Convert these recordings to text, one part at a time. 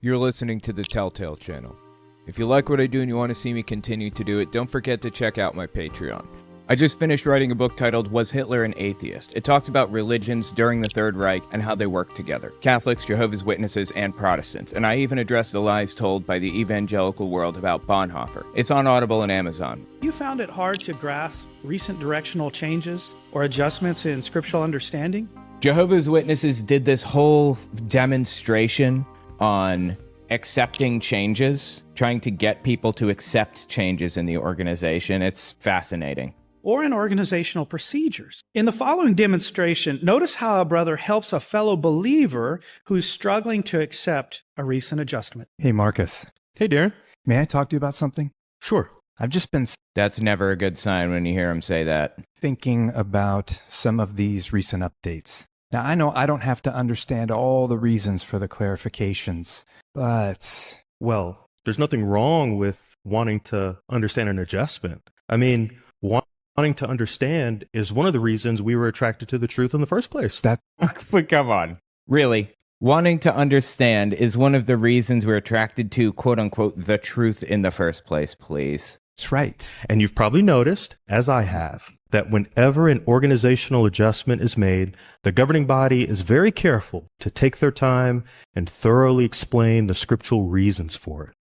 You're listening to the Telltale Channel. If you like what I do and you want to see me continue to do it, don't forget to check out my Patreon. I just finished writing a book titled Was Hitler an Atheist? It talks about religions during the Third Reich and how they work together. Catholics, Jehovah's Witnesses, and Protestants. And I even address the lies told by the evangelical world about Bonhoeffer. It's on Audible and Amazon. You found it hard to grasp recent directional changes or adjustments in scriptural understanding? Jehovah's Witnesses did this whole demonstration on accepting changes, trying to get people to accept changes in the organization. It's fascinating. Or in organizational procedures. In the following demonstration, notice how a brother helps a fellow believer who's struggling to accept a recent adjustment. Hey, Marcus. Hey, Darren. May I talk to you about something? Sure. I've just been That's never a good sign when you hear him say that. thinking about some of these recent updates. Now, I know I don't have to understand all the reasons for the clarifications, but... Well, there's nothing wrong with wanting to understand an adjustment. I mean, wanting to understand is one of the reasons we were attracted to the truth in the first place. But come on. Really? Wanting to understand is one of the reasons we're attracted to, quote-unquote, the truth in the first place, please. That's right. And you've probably noticed, as I have, that whenever an organizational adjustment is made, the governing body is very careful to take their time and thoroughly explain the scriptural reasons for it.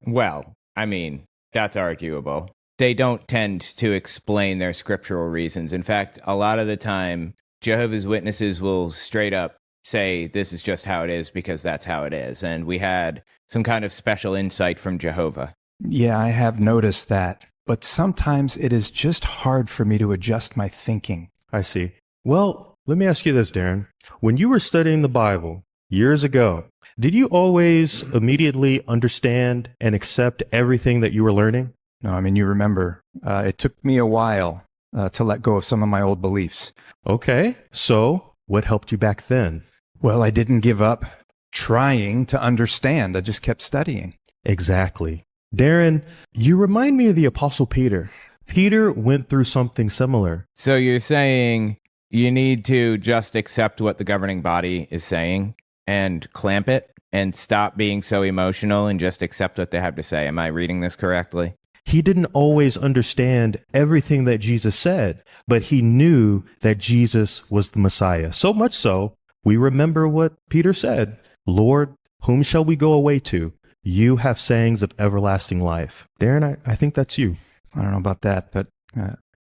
Well, I mean, that's arguable. They don't tend to explain their scriptural reasons. In fact, a lot of the time, Jehovah's Witnesses will straight up say, this is just how it is because that's how it is. And we had some kind of special insight from Jehovah. Yeah, I have noticed that. But sometimes it is just hard for me to adjust my thinking. I see. Well, let me ask you this, Darren. When you were studying the Bible years ago, did you always immediately understand and accept everything that you were learning? No, I mean, you remember, it took me a while to let go of some of my old beliefs. Okay, so what helped you back then? Well, I didn't give up trying to understand. I just kept studying. Exactly. Darren, you remind me of the Apostle Peter. Peter went through something similar. So you're saying you need to just accept what the governing body is saying and clamp it and stop being so emotional and just accept what they have to say. Am I reading this correctly? He didn't always understand everything that Jesus said, but he knew that Jesus was the Messiah. So much so, we remember what Peter said, Lord, whom shall we go away to? You have sayings of everlasting life. Darren, I think that's you. I don't know about that, but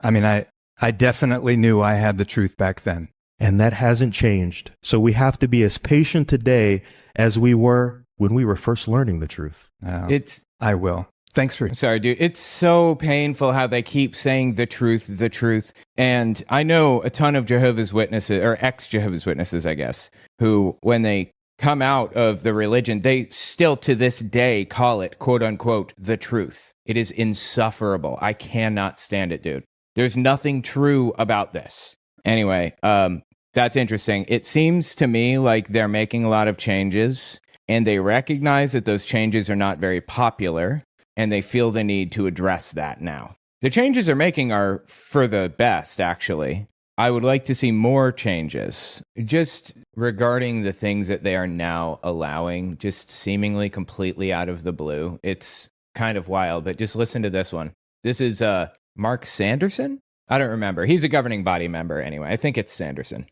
I definitely knew I had the truth back then. And that hasn't changed. So we have to be as patient today as we were when we were first learning the truth. I will. Thanks for... Sorry, dude. It's so painful how they keep saying the truth. And I know a ton of Jehovah's Witnesses, or ex-Jehovah's Witnesses, I guess, who, when they come out of the religion, they still to this day call it, quote unquote, the truth. It is insufferable. I cannot stand it, dude. There's nothing true about this. Anyway, that's interesting. It seems to me like they're making a lot of changes and they recognize that those changes are not very popular and they feel the need to address that now. The changes they're making are for the best, actually. I would like to see more changes, just regarding the things that they are now allowing, just seemingly completely out of the blue. It's kind of wild, but just listen to this one. This is Mark Sanderson? I don't remember. He's a governing body member anyway. I think it's Sanderson.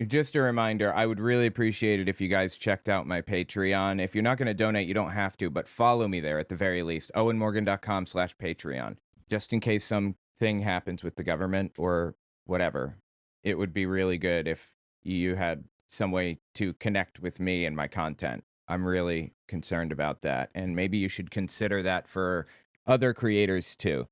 Just a reminder, I would really appreciate it if you guys checked out my Patreon. If you're not going to donate, you don't have to, but follow me there at the very least. owenmorgan.com/Patreon. Just in case something happens with the government or whatever. It would be really good if you had some way to connect with me and my content. I'm really concerned about that, and maybe you should consider that for other creators too.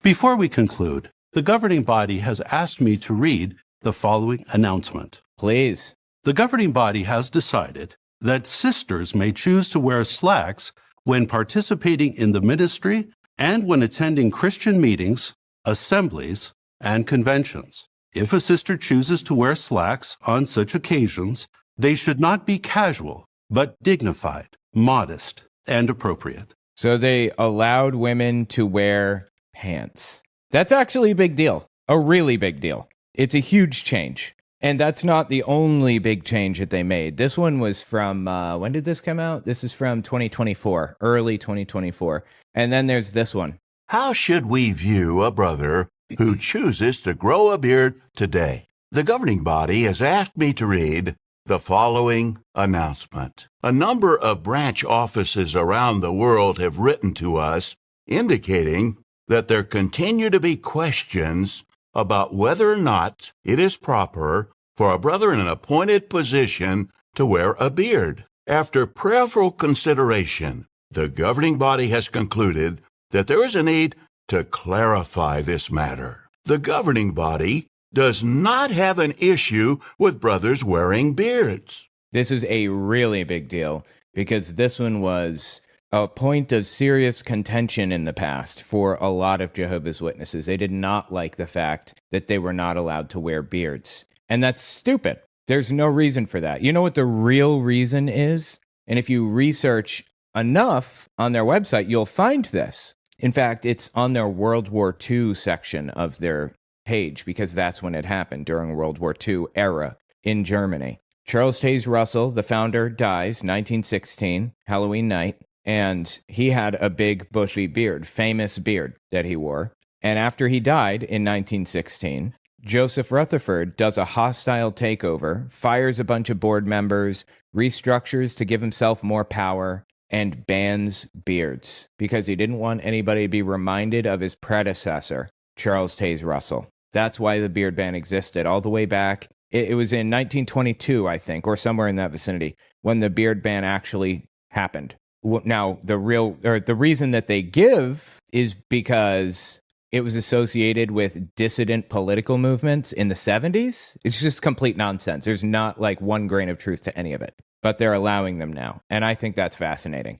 Before we conclude, the governing body has asked me to read the following announcement. Please. The governing body has decided that sisters may choose to wear slacks when participating in the ministry and when attending Christian meetings, assemblies, and conventions. If a sister chooses to wear slacks on such occasions, they should not be casual, but dignified, modest, and appropriate. So they allowed women to wear pants. That's actually a big deal. A really big deal. It's a huge change. And that's not the only big change that they made. This one was from, when did this come out? This is from 2024, early 2024. And then there's this one. How should we view a brother who chooses to grow a beard today? The governing body has asked me to read the following announcement. A number of branch offices around the world have written to us indicating that there continue to be questions about whether or not it is proper for a brother in an appointed position to wear a beard. After prayerful consideration, the governing body has concluded that there is a need to clarify this matter. The governing body does not have an issue with brothers wearing beards. This is a really big deal because this one was a point of serious contention in the past for a lot of Jehovah's Witnesses. They did not like the fact that they were not allowed to wear beards. And that's stupid. There's no reason for that. You know what the real reason is? And if you research enough on their website, you'll find this. In fact, it's on their World War II section of their page because that's when it happened, during World War II era in Germany. Charles Taze Russell, the founder, dies 1916, Halloween night. And he had a big bushy beard, famous beard that he wore. And after he died in 1916, Joseph Rutherford does a hostile takeover, fires a bunch of board members, restructures to give himself more power, and bans beards because he didn't want anybody to be reminded of his predecessor, Charles Taze Russell. That's why the beard ban existed all the way back. It was in 1922, I think, or somewhere in that vicinity, when the beard ban actually happened. Now, the reason that they give is because it was associated with dissident political movements in the 70s. It's just complete nonsense. There's not like one grain of truth to any of it, but they're allowing them now. And I think that's fascinating.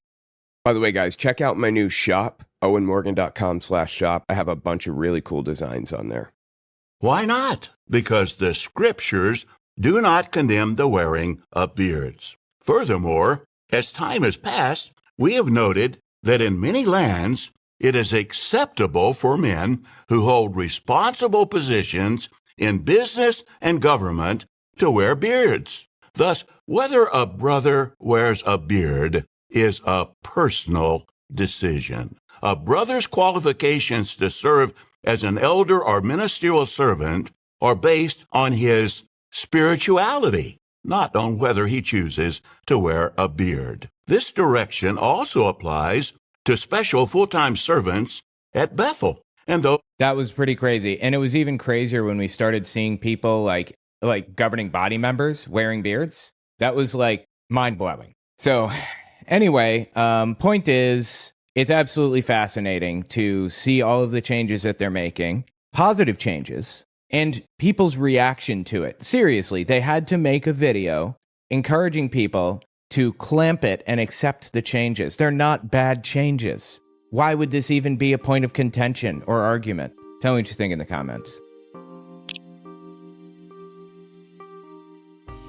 By the way, guys, check out my new shop, owenmorgan.com/shop. I have a bunch of really cool designs on there. Why not? Because the scriptures do not condemn the wearing of beards. Furthermore, as time has passed, we have noted that in many lands, it is acceptable for men who hold responsible positions in business and government to wear beards. Thus, whether a brother wears a beard is a personal decision. A brother's qualifications to serve as an elder or ministerial servant are based on his spirituality, not on whether he chooses to wear a beard. This direction also applies to special full-time servants at Bethel. And though that was pretty crazy. And it was even crazier when we started seeing people like governing body members wearing beards. That was like mind-blowing. So anyway, point is, it's absolutely fascinating to see all of the changes that they're making, positive changes, and people's reaction to it. Seriously, they had to make a video encouraging people to clamp it and accept the changes. They're not bad changes. Why would this even be a point of contention or argument? Tell me what you think in the comments.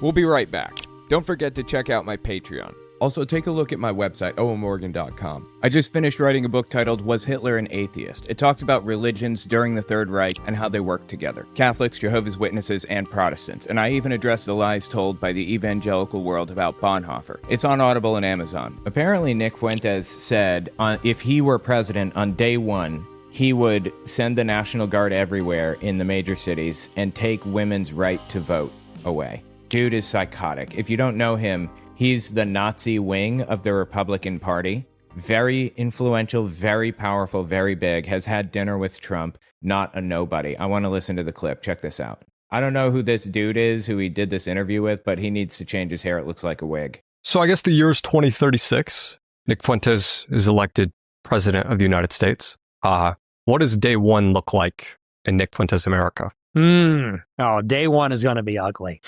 We'll be right back. Don't forget to check out my Patreon. Also, take a look at my website, owenmorgan.com. I just finished writing a book titled Was Hitler an Atheist? It talks about religions during the Third Reich and how they work together. Catholics, Jehovah's Witnesses, and Protestants. And I even address the lies told by the evangelical world about Bonhoeffer. It's on Audible and Amazon. Apparently, Nick Fuentes said if he were president on day one, he would send the National Guard everywhere in the major cities and take women's right to vote away. Dude is psychotic. If you don't know him, he's the Nazi wing of the Republican Party. Very influential, very powerful, very big. Has had dinner with Trump. Not a nobody. I want to listen to the clip. Check this out. I don't know who this dude is, who he did this interview with, but he needs to change his hair. It looks like a wig. So I guess the year is 2036. Nick Fuentes is elected president of the United States. What does day one look like in Nick Fuentes America? Oh, day one is going to be ugly.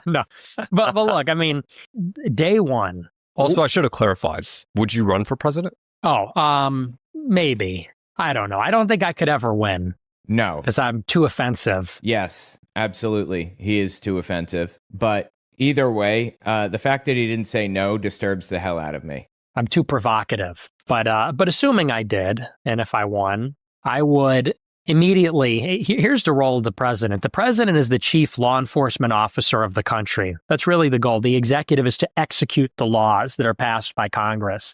No, but look, I mean, day one. Also, I should have clarified. Would you run for president? Maybe. I don't know. I don't think I could ever win. No. Because I'm too offensive. Yes, absolutely. He is too offensive. But either way, the fact that he didn't say no disturbs the hell out of me. I'm too provocative. But assuming I did, and if I won, I would immediately, here's the role of the president. The president is the chief law enforcement officer of the country. That's really the goal. The executive is to execute the laws that are passed by Congress.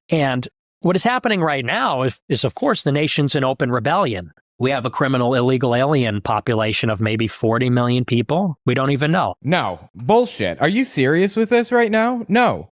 And what is happening right now is, of course, the nation's in open rebellion. We have a criminal illegal alien population of maybe 40 million people. We don't even know. No, bullshit. Are you serious with this right now? No.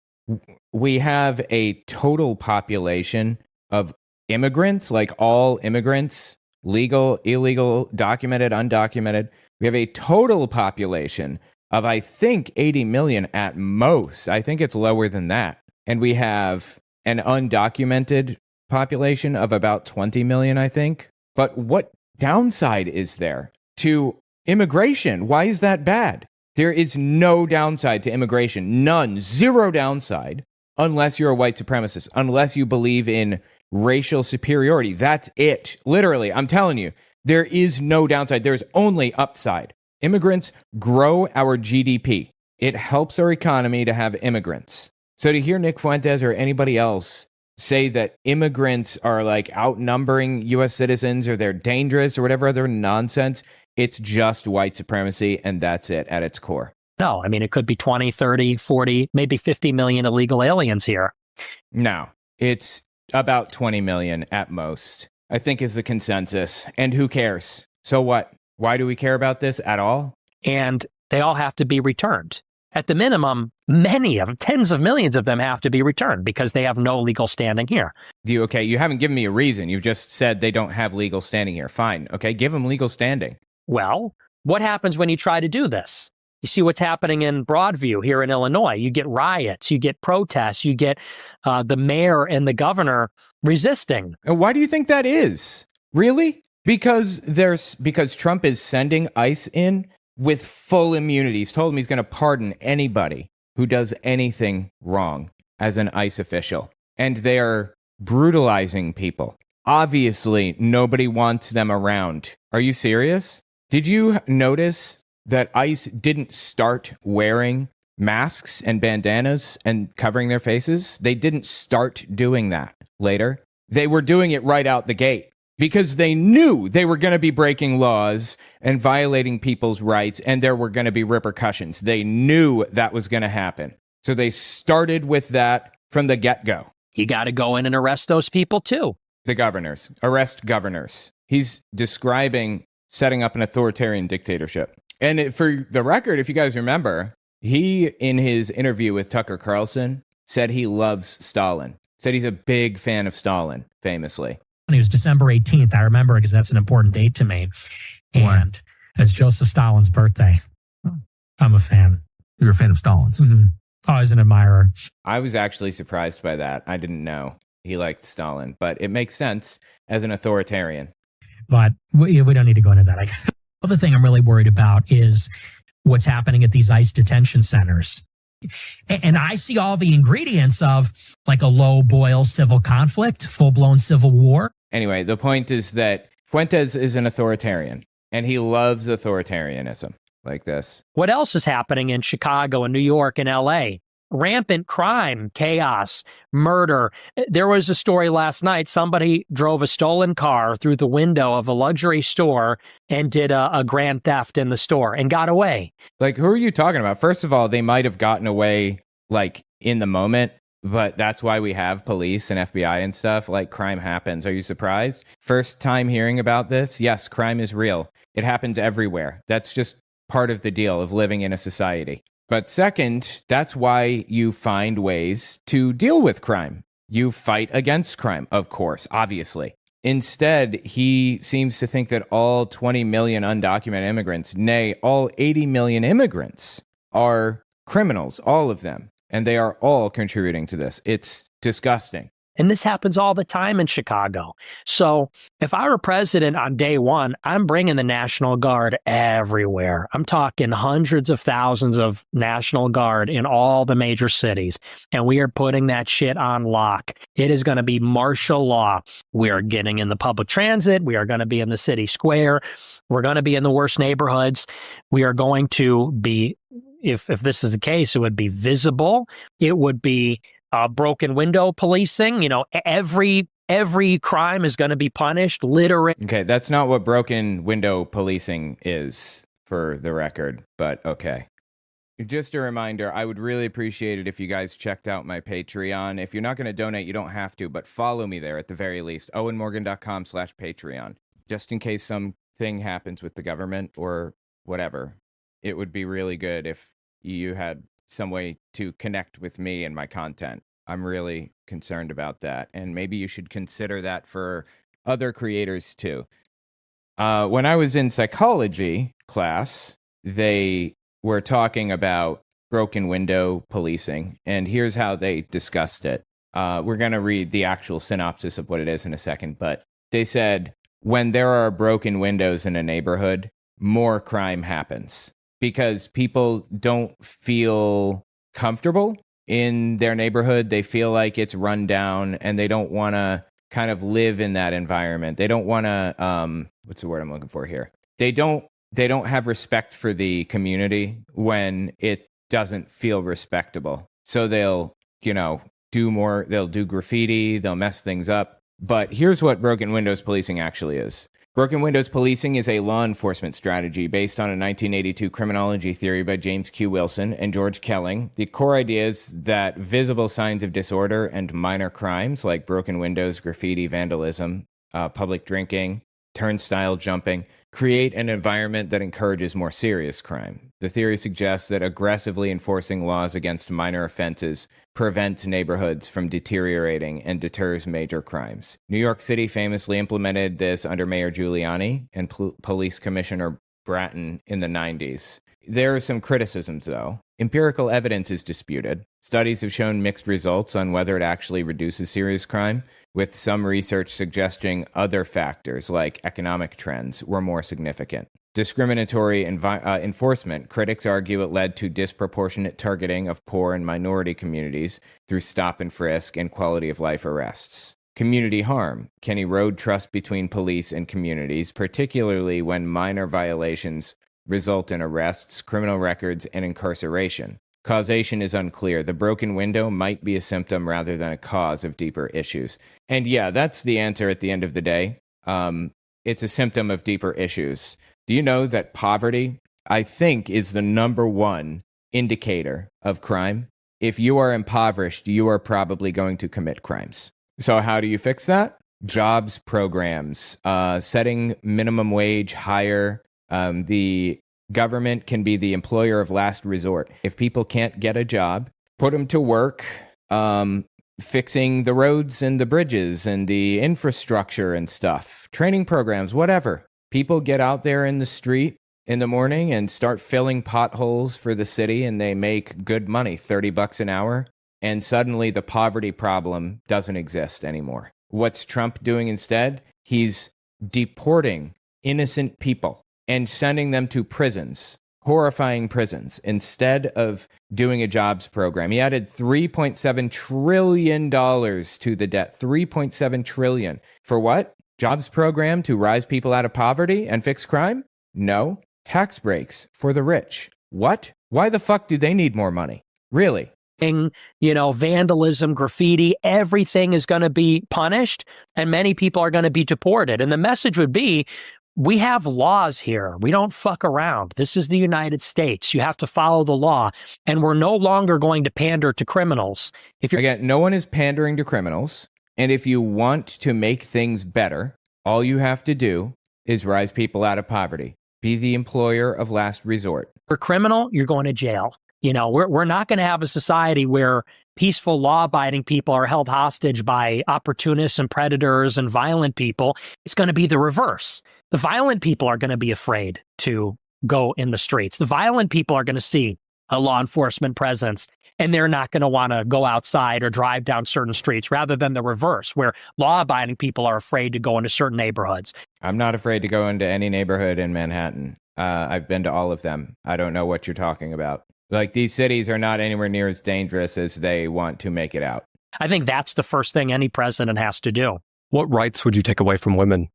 We have a total population of immigrants, like all immigrants, legal, illegal, documented, undocumented. We have a total population of, I think, 80 million at most. I think it's lower than that. And we have an undocumented population of about 20 million, I think. But what downside is there to immigration? Why is that bad? There is no downside to immigration. None. Zero downside unless you're a white supremacist, unless you believe in racial superiority. That's it. Literally, I'm telling you, there is no downside. There's only upside. Immigrants grow our GDP. It helps our economy to have immigrants. So to hear Nick Fuentes or anybody else say that immigrants are like outnumbering U.S. citizens or they're dangerous or whatever other nonsense, it's just white supremacy, and that's it at its core. No, I mean, it could be 20, 30, 40, maybe 50 million illegal aliens here. No, it's about 20 million at most, I think is the consensus. And who cares? So what? Why do we care about this at all? And they all have to be returned. At the minimum, many of them, tens of millions of them have to be returned because they have no legal standing here. Okay, you haven't given me a reason. You've just said they don't have legal standing here. Fine. Okay, give them legal standing. Well, what happens when you try to do this? You see what's happening in Broadview here in Illinois. You get riots, you get protests, you get the mayor and the governor resisting. And why do you think that is? Really? Because Trump is sending ICE in with full immunity. He's told him he's going to pardon anybody who does anything wrong as an ICE official. And they are brutalizing people. Obviously, nobody wants them around. Are you serious? Did you notice that ICE didn't start wearing masks and bandanas and covering their faces? They didn't start doing that later. They were doing it right out the gate because they knew they were going to be breaking laws and violating people's rights, and there were going to be repercussions. They knew that was going to happen. So they started with that from the get-go. You got to go in and arrest those people too. The governors. Arrest governors. He's describing setting up an authoritarian dictatorship. And for the record, if you guys remember, he, in his interview with Tucker Carlson, said he loves Stalin. Said he's a big fan of Stalin, famously. It was December 18th. I remember because that's an important date to me. And it's Joseph Stalin's birthday. I'm a fan. You're a fan of Stalin's? Mm-hmm. Always an admirer. I was actually surprised by that. I didn't know he liked Stalin, but it makes sense as an authoritarian. But we don't need to go into that. The other thing I'm really worried about is what's happening at these ICE detention centers. And I see all the ingredients of like a low-boil civil conflict, full-blown civil war. Anyway, the point is that Fuentes is an authoritarian, and he loves authoritarianism like this. What else is happening in Chicago and New York and L.A.? Rampant crime, chaos, murder. There was a story last night. Somebody drove a stolen car through the window of a luxury store and did a grand theft in the store and got away. Like, who are you talking about? First of all, they might have gotten away, like, in the moment, but that's why we have police and FBI and stuff. Like, crime happens. Are you surprised? First time hearing about this? Yes, crime is real. It happens everywhere. That's just part of the deal of living in a society. But second, that's why you find ways to deal with crime. You fight against crime, of course, obviously. Instead, he seems to think that all 20 million undocumented immigrants, nay, all 80 million immigrants, are criminals, all of them. And they are all contributing to this. It's disgusting. And this happens all the time in Chicago. So if I were president on day one, I'm bringing the National Guard everywhere. I'm talking hundreds of thousands of National Guard in all the major cities. And we are putting that shit on lock. It is going to be martial law. We are getting in the public transit. We are going to be in the city square. We're going to be in the worst neighborhoods. We are going to be, if this is the case, it would be visible. It would be broken window policing. You know, every every crime is going to be punished. Littering. Okay, that's not what broken window policing is, for the record, but okay. Just a reminder, I would really appreciate it if you guys checked out my Patreon. If you're not going to donate, you don't have to, but follow me there at the very least. owenmorgan.com/Patreon. Just in case something happens with the government or whatever. It would be really good if you had some way to connect with me and my content. I'm really concerned about that. And maybe you should consider that for other creators too. When I was in psychology class, they were talking about broken window policing, and here's how they discussed it. We're going to read the actual synopsis of what it is in a second, but they said, when there are broken windows in a neighborhood, more crime happens because people don't feel comfortable in their neighborhood. They feel like it's run down, and they don't want to kind of live in that environment. They don't want to, what's the word I'm looking for here? They don't have respect for the community when it doesn't feel respectable. So they'll, do more, they'll do graffiti, they'll mess things up. But here's what broken windows policing actually is. Broken windows policing is a law enforcement strategy based on a 1982 criminology theory by James Q. Wilson and George Kelling. The core idea is that visible signs of disorder and minor crimes like broken windows, graffiti, vandalism, public drinking, turnstile jumping, create an environment that encourages more serious crime. The theory suggests that aggressively enforcing laws against minor offenses prevents neighborhoods from deteriorating and deters major crimes. New York City famously implemented this under Mayor Giuliani and Police Commissioner Bratton in the 90s. There are some criticisms, though. Empirical evidence is disputed. Studies have shown mixed results on whether it actually reduces serious crime, with some research suggesting other factors like economic trends were more significant. Discriminatory enforcement, critics argue it led to disproportionate targeting of poor and minority communities through stop and frisk and quality of life arrests. Community harm can erode trust between police and communities, particularly when minor violations result in arrests, criminal records, and incarceration. Causation is unclear. The broken window might be a symptom rather than a cause of deeper issues. And yeah, that's the answer at the end of the day. It's a symptom of deeper issues. Do you know that poverty, I think, is the number one indicator of crime? If you are impoverished, you are probably going to commit crimes. So how do you fix that? Jobs programs, setting minimum wage higher. The government can be the employer of last resort. If people can't get a job, put them to work fixing the roads and the bridges and the infrastructure and stuff, training programs, whatever. People get out there in the street in the morning and start filling potholes for the city, and they make good money, $30 an hour, and suddenly the poverty problem doesn't exist anymore. What's Trump doing instead? He's deporting innocent people and sending them to prisons, horrifying prisons, instead of doing a jobs program. He added $3.7 trillion to the debt. $3.7 trillion. For what? Jobs program to rise people out of poverty and fix crime? No. Tax breaks for the rich. What? Why the fuck do they need more money? Really? Vandalism, graffiti, everything is going to be punished, and many people are going to be deported. And the message would be, we have laws here. We don't fuck around. This is the United States. You have to follow the law. And we're no longer going to pander to criminals. Again, no one is pandering to criminals. And if you want to make things better, all you have to do is rise people out of poverty. Be the employer of last resort. For criminal, you're going to jail. We're not going to have a society where peaceful, law-abiding people are held hostage by opportunists and predators and violent people. It's going to be the reverse. The violent people are going to be afraid to go in the streets. The violent people are going to see a law enforcement presence, and they're not going to want to go outside or drive down certain streets, rather than the reverse, where law-abiding people are afraid to go into certain neighborhoods. I'm not afraid to go into any neighborhood in Manhattan. I've been to all of them. I don't know what you're talking about. These cities are not anywhere near as dangerous as they want to make it out. I think that's the first thing any president has to do. What rights would you take away from women?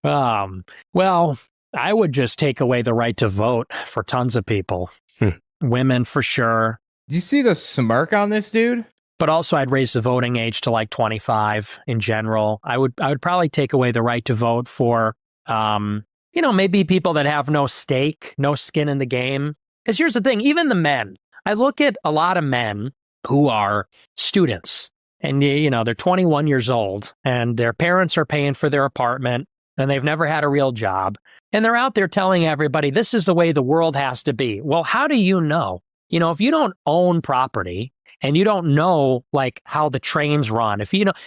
Well, I would just take away the right to vote for tons of people. Women, for sure. Do you see the smirk on this dude? But also, I'd raise the voting age to like 25 in general. I would probably take away the right to vote for, maybe people that have no stake, no skin in the game. Because here's the thing, even the men. I look at a lot of men who are students, and they're 21 years old, and their parents are paying for their apartment, and they've never had a real job, and they're out there telling everybody this is the way the world has to be. Well, how do you know? If you don't own property and you don't know like how the trains run,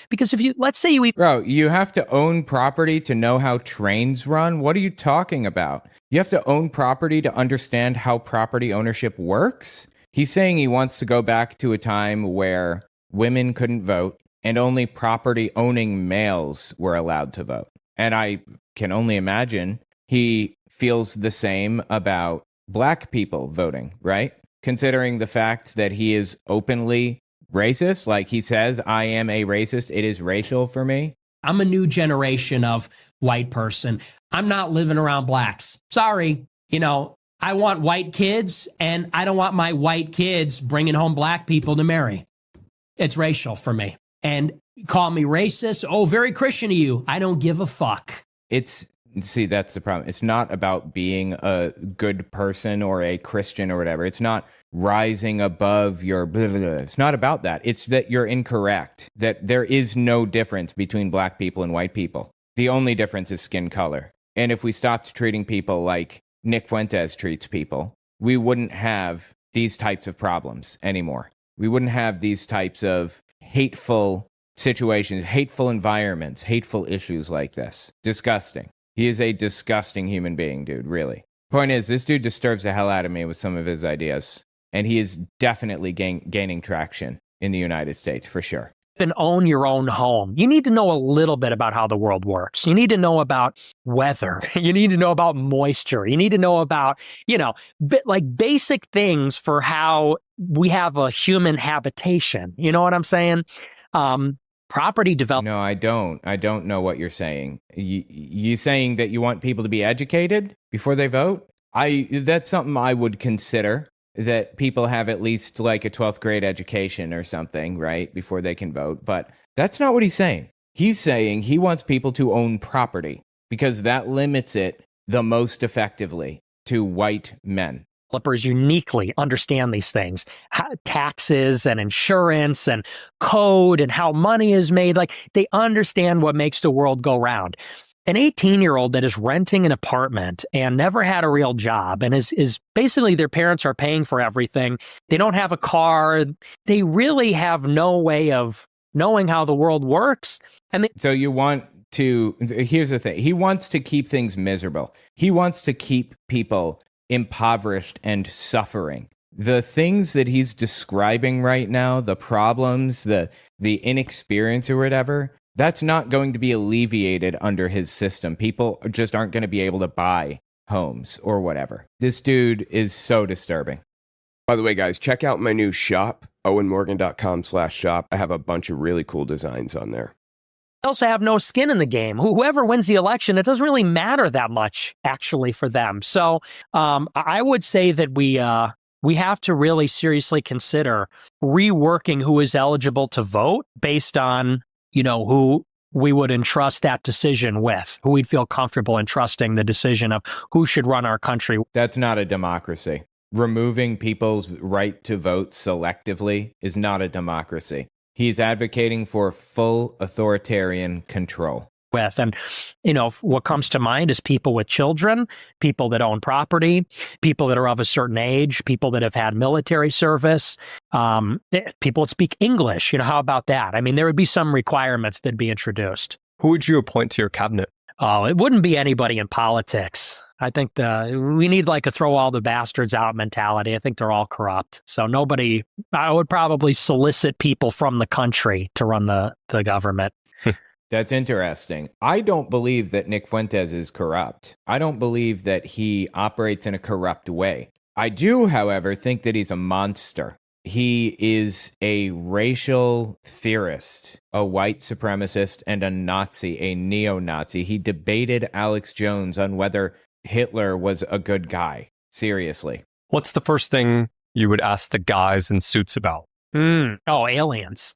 because let's say Bro, you have to own property to know how trains run. What are you talking about? You have to own property to understand how property ownership works. He's saying he wants to go back to a time where women couldn't vote and only property owning males were allowed to vote. And I can only imagine he feels the same about black people voting, right? Considering the fact that he is openly racist, like he says, I am a racist. It is racial for me. I'm a new generation of white person. I'm not living around blacks. Sorry. I want white kids, and I don't want my white kids bringing home black people to marry. It's racial for me. And call me racist. Oh, very Christian of you. I don't give a fuck. See, that's the problem. It's not about being a good person or a Christian or whatever. It's not rising above your blah, blah, blah. It's not about that. It's that you're incorrect, that there is no difference between black people and white people. The only difference is skin color. And if we stopped treating people like Nick Fuentes treats people, we wouldn't have these types of problems anymore. We wouldn't have these types of hateful situations, hateful environments, hateful issues like this. Disgusting. He is a disgusting human being, dude, really. Point is, this dude disturbs the hell out of me with some of his ideas. And he is definitely gaining traction in the United States, for sure. And own your own home. You need to know a little bit about how the world works. You need to know about weather. You need to know about moisture. You need to know about, basic things for how we have a human habitation. You know what I'm saying? Property development. No, I don't. I don't know what you're saying. You saying that you want people to be educated before they vote? That's something I would consider. That people have at least like a 12th grade education or something, right, before they can vote. But that's not what he's saying. He's saying he wants people to own property because that limits it the most effectively to white men. Developers uniquely understand these things, taxes and insurance and code and how money is made. Like they understand what makes the world go round. An 18-year-old that is renting an apartment and never had a real job and is basically their parents are paying for everything. They don't have a car. They really have no way of knowing how the world works. So you want to, here's the thing. He wants to keep things miserable. He wants to keep people impoverished and suffering. The things that he's describing right now, the problems, the inexperience or whatever, that's not going to be alleviated under his system. People just aren't going to be able to buy homes or whatever. This dude is so disturbing. By the way, guys, check out my new shop, owenmorgan.com/shop. I have a bunch of really cool designs on there. They also have no skin in the game. Whoever wins the election, it doesn't really matter that much, actually, for them. So I would say that we have to really seriously consider reworking who is eligible to vote based on who we would entrust that decision with, who we'd feel comfortable entrusting the decision of who should run our country. That's not a democracy. Removing people's right to vote selectively is not a democracy. He's advocating for full authoritarian control. And, what comes to mind is people with children, people that own property, people that are of a certain age, people that have had military service, people that speak English. How about that? I mean, there would be some requirements that'd be introduced. Who would you appoint to your cabinet? Oh, it wouldn't be anybody in politics. I think we need like a throw all the bastards out mentality. I think they're all corrupt. So I would probably solicit people from the country to run the government. That's interesting. I don't believe that Nick Fuentes is corrupt. I don't believe that he operates in a corrupt way. I do, however, think that he's a monster. He is a racial theorist, a white supremacist, and a Nazi, a neo-Nazi. He debated Alex Jones on whether Hitler was a good guy. Seriously. What's the first thing you would ask the guys in suits about? Oh, aliens.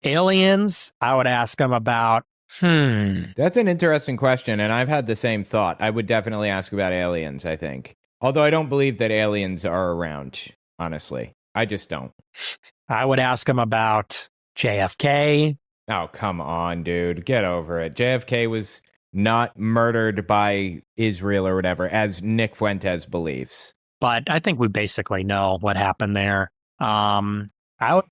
Aliens, I would ask them about, That's an interesting question, and I've had the same thought. I would definitely ask about aliens, I think. Although I don't believe that aliens are around, honestly. I just don't. I would ask them about JFK. Oh, come on, dude. Get over it. JFK was not murdered by Israel or whatever, as Nick Fuentes believes. But I think we basically know what happened there.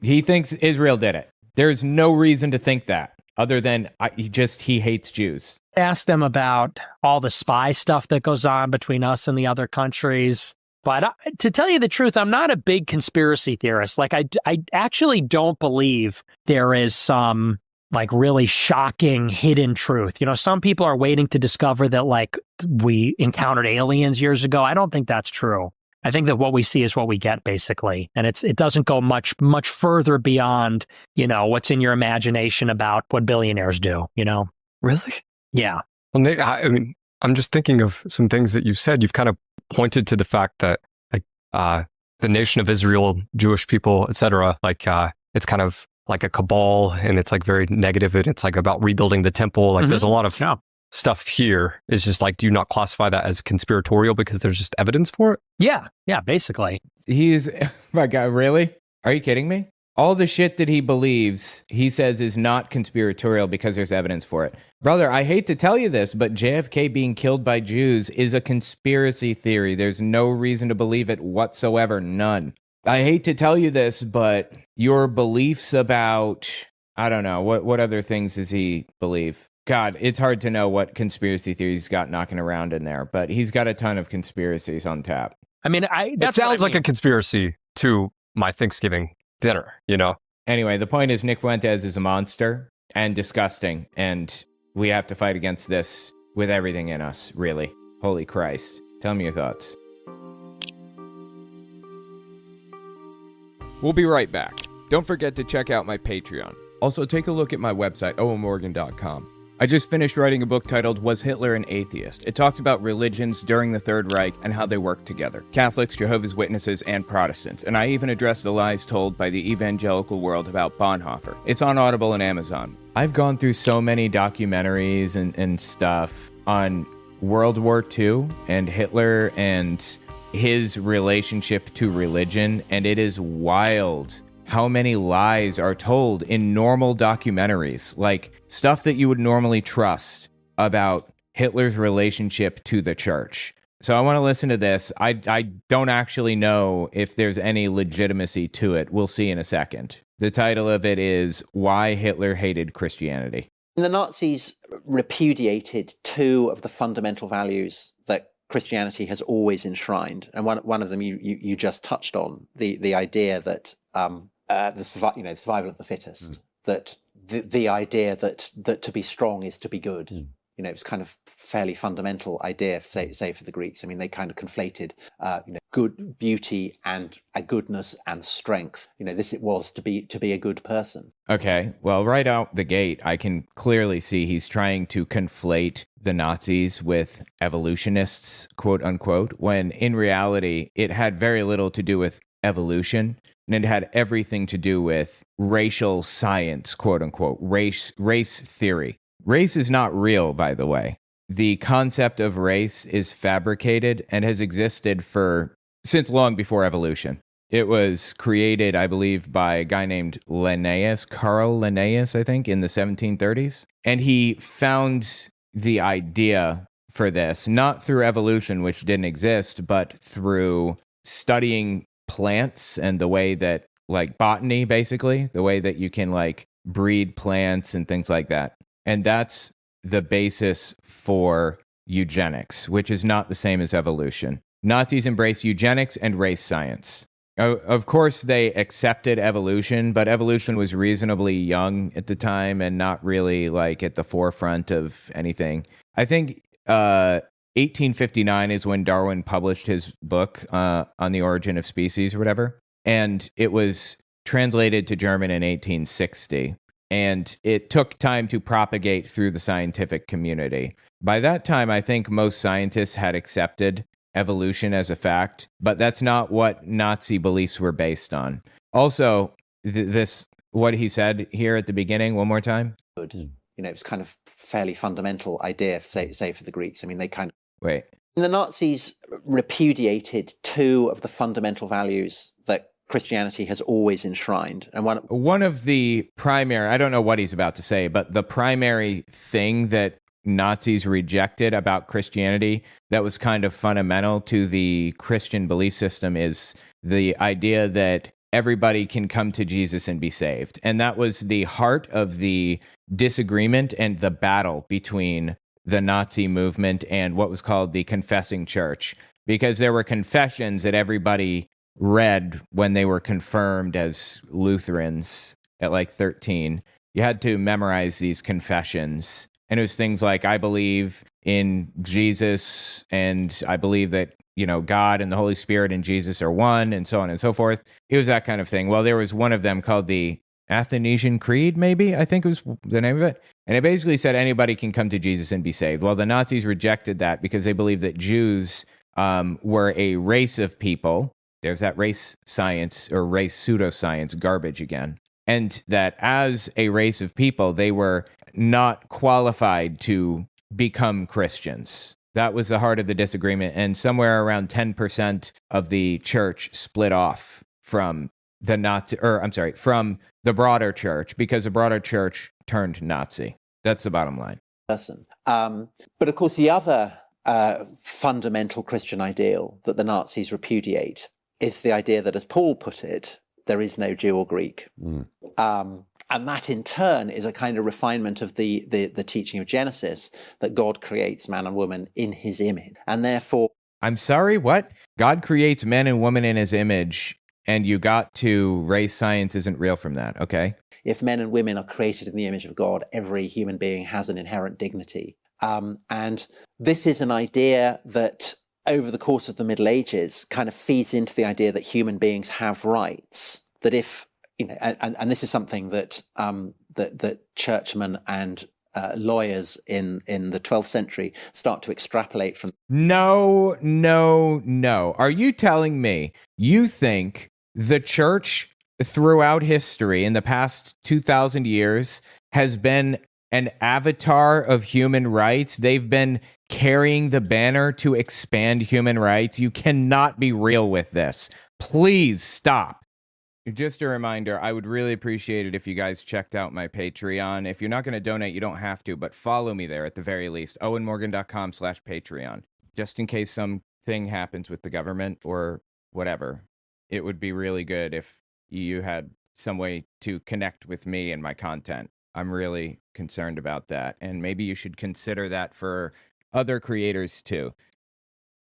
He thinks Israel did it. There's no reason to think that, other than he hates Jews. Ask them about all the spy stuff that goes on between us and the other countries. But to tell you the truth, I'm not a big conspiracy theorist. Like, I actually don't believe there is some like really shocking hidden truth. You know, some people are waiting to discover that like we encountered aliens years ago. I don't think that's true. I think that what we see is what we get, basically. And it doesn't go much further beyond, you know, what's in your imagination about what billionaires do, you know? Really? Yeah. Well, I mean, I'm just thinking of some things that you've said. You've kind of pointed to the fact that like the nation of Israel, Jewish people, etc., like it's kind of like a cabal, and it's like very negative, and it's like about rebuilding the temple. Like there's a lot of stuff here. Is just like, do you not classify that as conspiratorial because there's just evidence for it? Yeah, basically. My God, really? Are you kidding me? All the shit that he believes, he says is not conspiratorial because there's evidence for it. Brother, I hate to tell you this, but JFK being killed by Jews is a conspiracy theory. There's no reason to believe it whatsoever. None. I hate to tell you this, but your beliefs about, I don't know, what other things does he believe? God, it's hard to know what conspiracy theories he's got knocking around in there, but he's got a ton of conspiracies on tap. I mean, that sounds like a conspiracy to my Thanksgiving dinner, you know? Anyway, the point is Nick Fuentes is a monster and disgusting, and we have to fight against this with everything in us, really. Holy Christ. Tell me your thoughts. We'll be right back. Don't forget to check out my Patreon. Also, take a look at my website, owenmorgan.com. I just finished writing a book titled Was Hitler an Atheist? It talks about religions during the Third Reich and how they work together. Catholics, Jehovah's Witnesses, and Protestants. And I even address the lies told by the evangelical world about Bonhoeffer. It's on Audible and Amazon. I've gone through so many documentaries and stuff on World War II and Hitler and his relationship to religion, and it is wild how many lies are told in normal documentaries, like stuff that you would normally trust about Hitler's relationship to the church. So I want to listen to this. I don't actually know if there's any legitimacy to it. We'll see in a second. The title of it is Why Hitler Hated Christianity. The Nazis repudiated two of the fundamental values that Christianity has always enshrined, and one of them you just touched on, the idea that the survival of the fittest, that the idea that to be strong is to be good. You know, it was kind of fairly fundamental idea, say for the Greeks. I mean, they kind of conflated, good beauty and a goodness and strength. You know, this it was to be a good person. Okay, well, right out the gate, I can clearly see he's trying to conflate the Nazis with evolutionists, quote unquote, when in reality, it had very little to do with evolution, and it had everything to do with racial science, quote unquote, race theory. Race is not real, by the way. The concept of race is fabricated and has existed since long before evolution. It was created, I believe, by a guy named Carl Linnaeus, I think, in the 1730s. And he found the idea for this, not through evolution, which didn't exist, but through studying plants and the way that, like botany, basically, the way that you can like breed plants and things like that. And that's the basis for eugenics, which is not the same as evolution. Nazis embraced eugenics and race science. Of course, they accepted evolution, but evolution was reasonably young at the time and not really like at the forefront of anything. I think 1859 is when Darwin published his book on the origin of species or whatever. And it was translated to German in 1860. And it took time to propagate through the scientific community. By that time, I think most scientists had accepted evolution as a fact, but that's not what Nazi beliefs were based on. Also, what he said here at the beginning one more time? It was kind of fairly fundamental idea, say for the Greeks. I mean, they kind of... Wait. The Nazis repudiated two of the fundamental values that Christianity has always enshrined. And one of the primary, I don't know what he's about to say, but the primary thing that Nazis rejected about Christianity that was kind of fundamental to the Christian belief system is the idea that everybody can come to Jesus and be saved. And that was the heart of the disagreement and the battle between the Nazi movement and what was called the confessing church, because there were confessions that everybody read when they were confirmed as Lutherans at like 13. You had to memorize these confessions. And it was things like, I believe in Jesus, and I believe that, God and the Holy Spirit and Jesus are one, and so on and so forth. It was that kind of thing. Well, there was one of them called the Athanasian Creed, maybe, I think was the name of it. And it basically said anybody can come to Jesus and be saved. Well, the Nazis rejected that because they believed that Jews were a race of people. There's that race science or race pseudoscience garbage again. And that as a race of people, they were not qualified to become Christians. That was the heart of the disagreement. And somewhere around 10% of the church split off from from the broader church, because the broader church turned Nazi. That's the bottom line. But of course, the other fundamental Christian ideal that the Nazis repudiate is the idea that, as Paul put it, there is no Jew or Greek. And that in turn is a kind of refinement of the teaching of Genesis, that God creates man and woman in his image. And therefore... I'm sorry, what? God creates man and woman in his image, and you got to race science isn't real from that, okay? If men and women are created in the image of God, every human being has an inherent dignity. And this is an idea that over the course of the Middle Ages kind of feeds into the idea that human beings have rights, that if, and this is something that that churchmen and lawyers in the 12th century start to extrapolate from. No. Are you telling me you think the church throughout history in the past 2,000 years has been an avatar of human rights? They've been carrying the banner to expand human rights. You cannot be real with this. Please stop. Just a reminder, I would really appreciate it if you guys checked out my Patreon. If you're not going to donate, you don't have to, but follow me there at the very least. owenmorgan.com/Patreon. Just in case something happens with the government or whatever. It would be really good if you had some way to connect with me and my content. I'm really concerned about that. And maybe you should consider that for other creators too.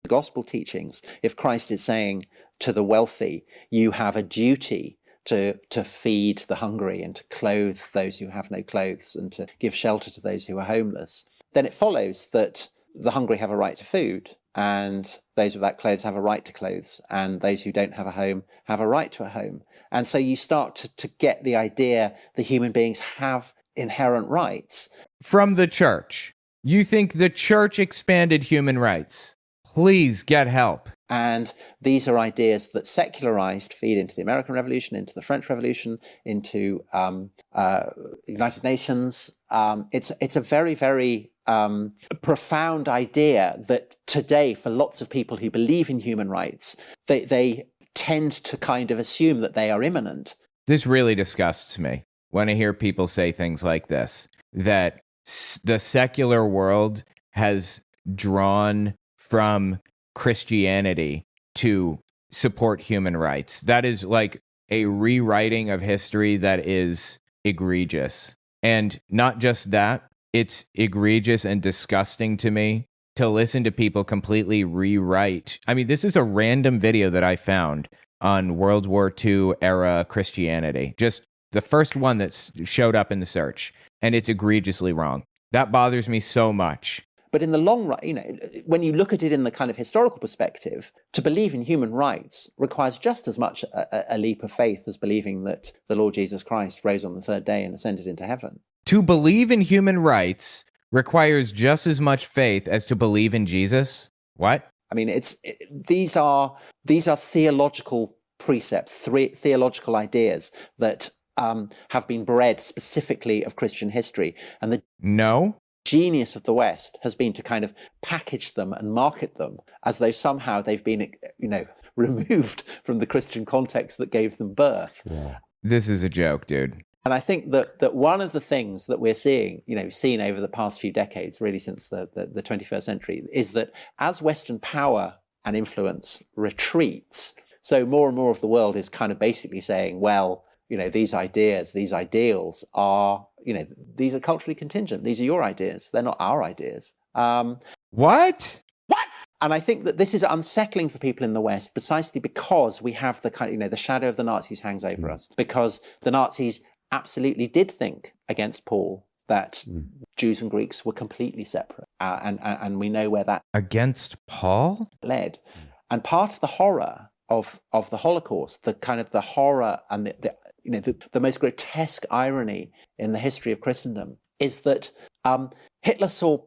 The gospel teachings, if Christ is saying to the wealthy, you have a duty to feed the hungry and to clothe those who have no clothes and to give shelter to those who are homeless, then it follows that the hungry have a right to food, and those without clothes have a right to clothes, and those who don't have a home have a right to a home. And so you start to get the idea that human beings have inherent rights. From the church. You think the church expanded human rights? Please get help. And these are ideas that secularized feed into the American Revolution, into the French Revolution, into United Nations. It's a very, very profound idea that today, for lots of people who believe in human rights, they tend to kind of assume that they are imminent. This really disgusts me when I hear people say things like this, that the secular world has drawn from Christianity to support human rights. That is like a rewriting of history that is egregious. And not just that, it's egregious and disgusting to me to listen to people completely rewrite. I mean, this is a random video that I found on World War II era Christianity. Just the first one that showed up in the search, and it's egregiously wrong. That bothers me so much. But in the long run, when you look at it in the kind of historical perspective, to believe in human rights requires just as much a leap of faith as believing that the Lord Jesus Christ rose on the third day and ascended into heaven. To believe in human rights requires just as much faith as to believe in Jesus? What? I mean, these are theological precepts, theological ideas that have been bred specifically of Christian history. And the genius of the West has been to kind of package them and market them as though somehow they've been, removed from the Christian context that gave them birth. Yeah. This is a joke, dude. And I think that one of the things that we're seeing, seen over the past few decades, really since the 21st century, is that as Western power and influence retreats, so more and more of the world is kind of basically saying, well, these ideas, these ideals are, these are culturally contingent. These are your ideas. They're not our ideas. What? And I think that this is unsettling for people in the West precisely because we have the kind of, the shadow of the Nazis hangs over us, because the Nazis absolutely did think against Paul that Jews and Greeks were completely separate. And we know where that against Paul led. And part of the horror of the Holocaust, the kind of the horror and the most grotesque irony in the history of Christendom is that Hitler saw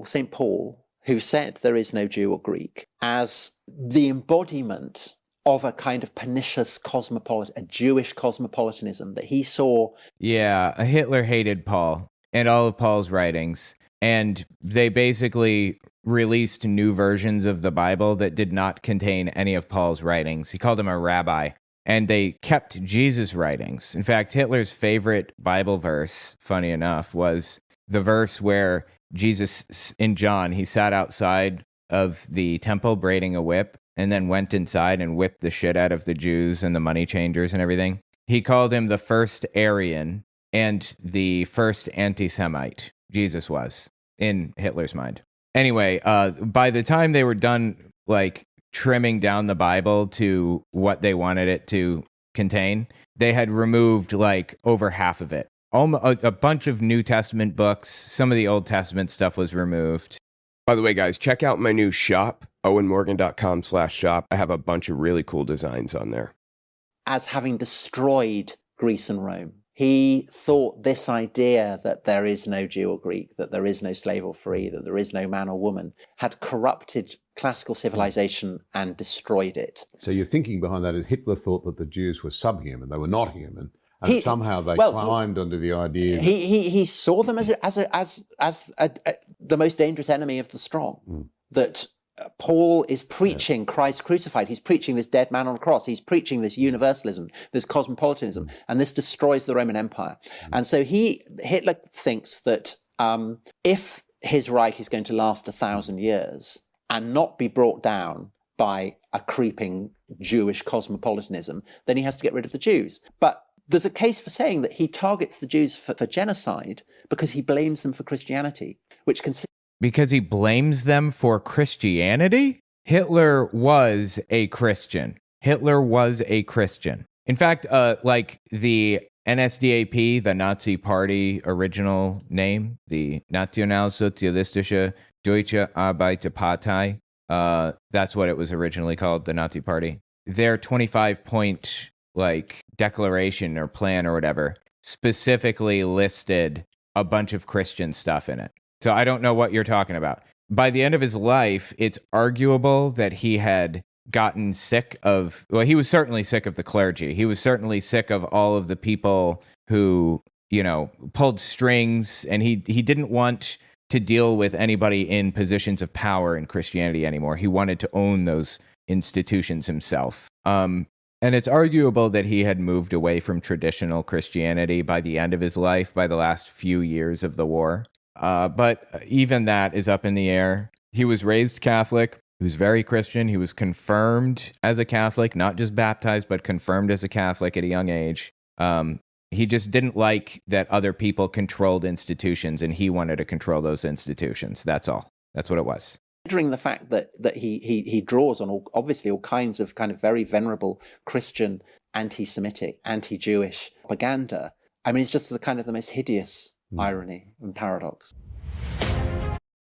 St. Paul, who said there is no Jew or Greek, as the embodiment of a kind of pernicious a Jewish cosmopolitanism that he saw. Yeah, Hitler hated Paul and all of Paul's writings, and they basically released new versions of the Bible that did not contain any of Paul's writings. He called him a rabbi, and they kept Jesus' writings. In fact, Hitler's favorite Bible verse, funny enough, was the verse where Jesus, in John, he sat outside of the temple braiding a whip and then went inside and whipped the shit out of the Jews and the money changers and everything. He called him the first Aryan and the first anti-Semite. Jesus was, in Hitler's mind. Anyway, by the time they were done, trimming down the Bible to what they wanted it to contain, they had removed, over half of it. A bunch of New Testament books, some of the Old Testament stuff was removed. By the way, guys, check out my new shop, owenmorgan.com/shop. I have a bunch of really cool designs on there. As having destroyed Greece and Rome, he thought this idea that there is no Jew or Greek, that there is no slave or free, that there is no man or woman, had corrupted classical civilization and destroyed it. So your thinking behind that is Hitler thought that the Jews were subhuman, they were not human. And somehow they climbed under the idea. He saw them as the most dangerous enemy of the strong. That Paul is preaching Christ crucified. He's preaching this dead man on a cross. He's preaching this universalism, this cosmopolitanism, and this destroys the Roman Empire. And so Hitler thinks that if his Reich is going to last 1,000 years and not be brought down by a creeping Jewish cosmopolitanism, then he has to get rid of the Jews. But there's a case for saying that he targets the Jews for genocide because he blames them for Christianity, because he blames them for Christianity? Hitler was a Christian. In fact, the NSDAP, the Nazi Party original name, the Nationalsozialistische Deutsche Arbeiterpartei, that's what it was originally called, the Nazi Party. Their 25-point declaration or plan or whatever specifically listed a bunch of Christian stuff in it. So I don't know what you're talking about. By the end of his life, it's arguable that he had gotten sick of, he was certainly sick of the clergy. He was certainly sick of all of the people who, pulled strings, and he didn't want to deal with anybody in positions of power in Christianity anymore. He wanted to own those institutions himself. And it's arguable that he had moved away from traditional Christianity by the end of his life, by the last few years of the war. But even that is up in the air. He was raised Catholic. He was very Christian. He was confirmed as a Catholic, not just baptized, but confirmed as a Catholic at a young age. He just didn't like that other people controlled institutions, and he wanted to control those institutions. That's all. That's what it was. Considering the fact that he draws on all kinds of kind of very venerable Christian, anti-Semitic, anti-Jewish propaganda. I mean, it's just the most hideous irony and paradox.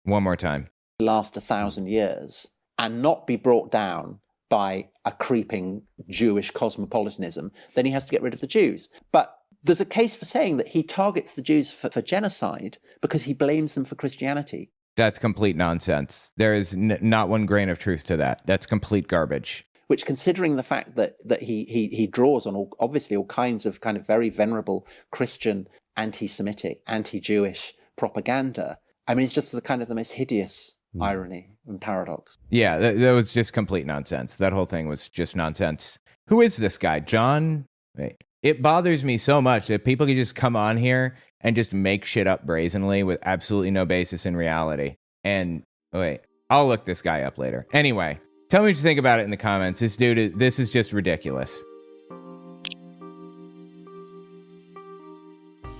One more time. Last 1,000 years and not be brought down by a creeping Jewish cosmopolitanism, then he has to get rid of the Jews. But there's a case for saying that he targets the Jews for genocide because he blames them for Christianity. That's complete nonsense. There is not one grain of truth to that. That's complete garbage. which, considering the fact that he draws on obviously all kinds of kind of very venerable Christian, anti-Semitic, anti-Jewish propaganda, I mean, it's just the kind of the most hideous irony and paradox. Yeah, that was just complete nonsense. That whole thing was just nonsense. Who is this guy? John? Wait. It bothers me so much that people can just come on here and just make shit up brazenly with absolutely no basis in reality. And wait, I'll look this guy up later. Anyway, tell me what you think about it in the comments. This is just ridiculous.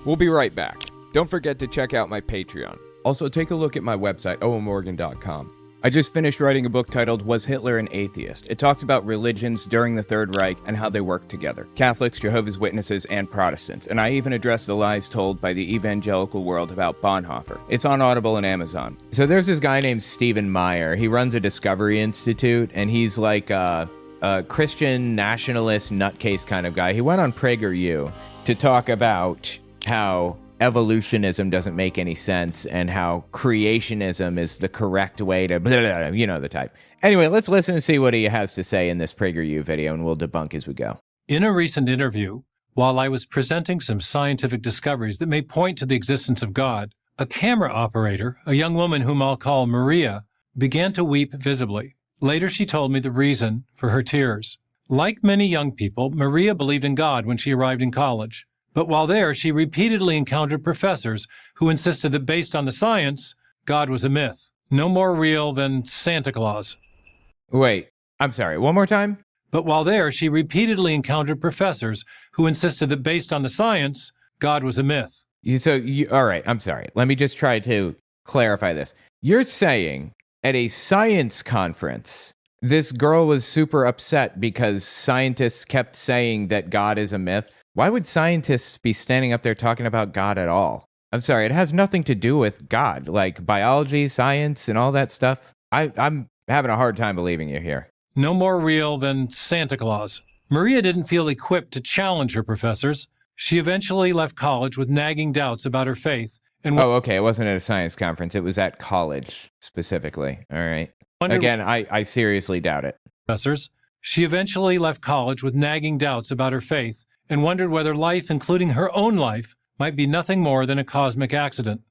We'll be right back. Don't forget to check out my Patreon. Also, take a look at my website, owenmorgan.com. I just finished writing a book titled Was Hitler an Atheist? It talks about religions during the Third Reich and how they work together. Catholics, Jehovah's Witnesses, and Protestants. And I even address the lies told by the evangelical world about Bonhoeffer. It's on Audible and Amazon. So there's this guy named Stephen Meyer. He runs a Discovery Institute, and he's like a Christian nationalist nutcase kind of guy. He went on PragerU to talk about how evolutionism doesn't make any sense and how creationism is the correct way to blah, blah, blah, you know the type. Anyway, let's listen and see what he has to say in this PragerU video, and we'll debunk as we go. In a recent interview, while I was presenting some scientific discoveries that may point to the existence of God, a camera operator, a young woman whom I'll call Maria, began to weep visibly. Later, she told me the reason for her tears. Like many young people, Maria believed in God when she arrived in college. But while there, she repeatedly encountered professors who insisted that based on the science, God was a myth, no more real than Santa Claus. Wait, I'm sorry, one more time? But while there, she repeatedly encountered professors who insisted that based on the science, God was a myth. All right, I'm sorry. Let me just try to clarify this. You're saying at a science conference, this girl was super upset because scientists kept saying that God is a myth? Why would scientists be standing up there talking about God at all? I'm sorry, it has nothing to do with God, like biology, science, and all that stuff. I'm having a hard time believing you here. No more real than Santa Claus. Maria didn't feel equipped to challenge her professors. She eventually left college with nagging doubts about her faith. And oh, okay, it wasn't at a science conference. It was at college, specifically. All right. Again, I seriously doubt it. Professors. She eventually left college with nagging doubts about her faith and wondered whether life, including her own life, might be nothing more than a cosmic accident.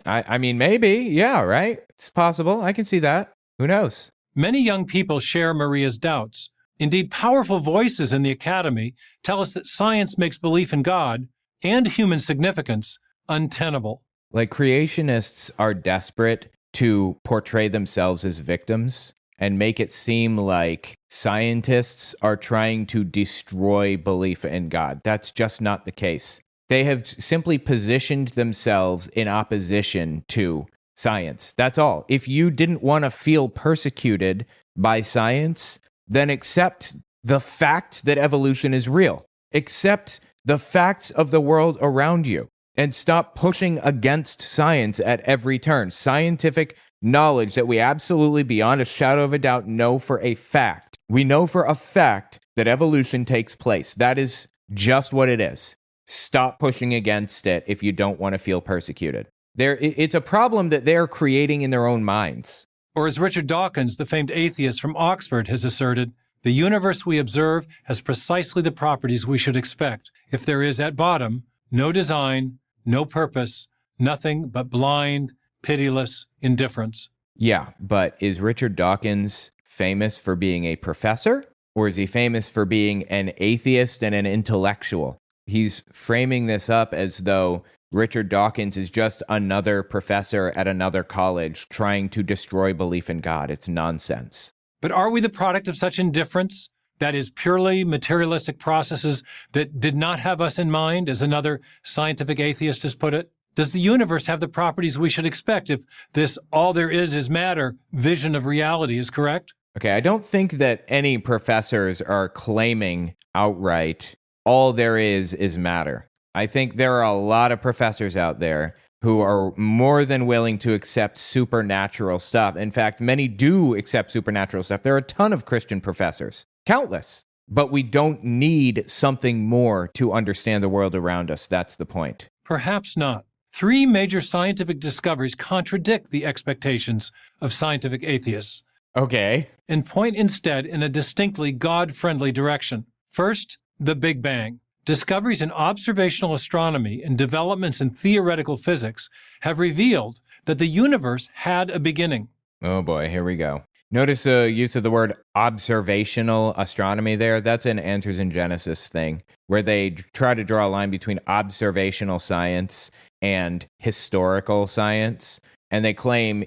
I mean, maybe. Yeah, right? It's possible. I can see that. Who knows? Many young people share Maria's doubts. Indeed, powerful voices in the academy tell us that science makes belief in God and human significance untenable. Like, creationists are desperate to portray themselves as victims and make it seem like scientists are trying to destroy belief in God. That's just not the case. They have simply positioned themselves in opposition to science. That's all. If you didn't want to feel persecuted by science, then accept the fact that evolution is real. Accept the facts of the world around you and stop pushing against science at every turn. Scientific knowledge that we absolutely, beyond a shadow of a doubt, know for a fact. We know for a fact that evolution takes place. That is just what it is. Stop pushing against it if you don't want to feel persecuted. It's a problem that they're creating in their own minds. Or as Richard Dawkins, the famed atheist from Oxford, has asserted, the universe we observe has precisely the properties we should expect if there is at bottom no design, no purpose, nothing but blind, pitiless indifference. Yeah, but is Richard Dawkins famous for being a professor, or is he famous for being an atheist and an intellectual? He's framing this up as though Richard Dawkins is just another professor at another college trying to destroy belief in God. It's nonsense. But are we the product of such indifference? That is purely materialistic processes that did not have us in mind, as another scientific atheist has put it? Does the universe have the properties we should expect if this all there is matter vision of reality is correct? Okay, I don't think that any professors are claiming outright all there is matter. I think there are a lot of professors out there who are more than willing to accept supernatural stuff. In fact, many do accept supernatural stuff. There are a ton of Christian professors, countless. But we don't need something more to understand the world around us. That's the point. Perhaps not. 3 major scientific discoveries contradict the expectations of scientific atheists. Okay. and point instead in a distinctly God-friendly direction. First, the Big Bang. Discoveries in observational astronomy and developments in theoretical physics have revealed that the universe had a beginning. Oh boy, here we go. Notice the use of the word observational astronomy there. That's an Answers in Genesis thing, where they try to draw a line between observational science and historical science. And they claim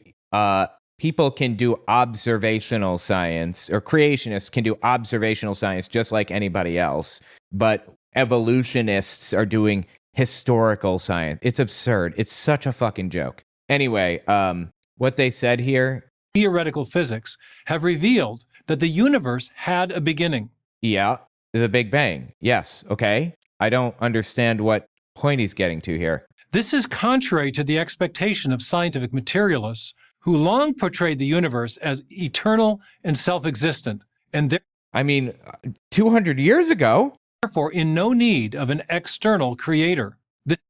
people can do observational science, or creationists can do observational science just like anybody else, but evolutionists are doing historical science. It's absurd. It's such a fucking joke. Anyway, what they said here, Theoretical physics have revealed that the universe had a beginning. yeah, the Big Bang. Yes, okay. I don't understand what point he's getting to here. This is contrary to the expectation of scientific materialists who long portrayed the universe as eternal and self-existent, and 200 years ago? Therefore in no need of an external creator.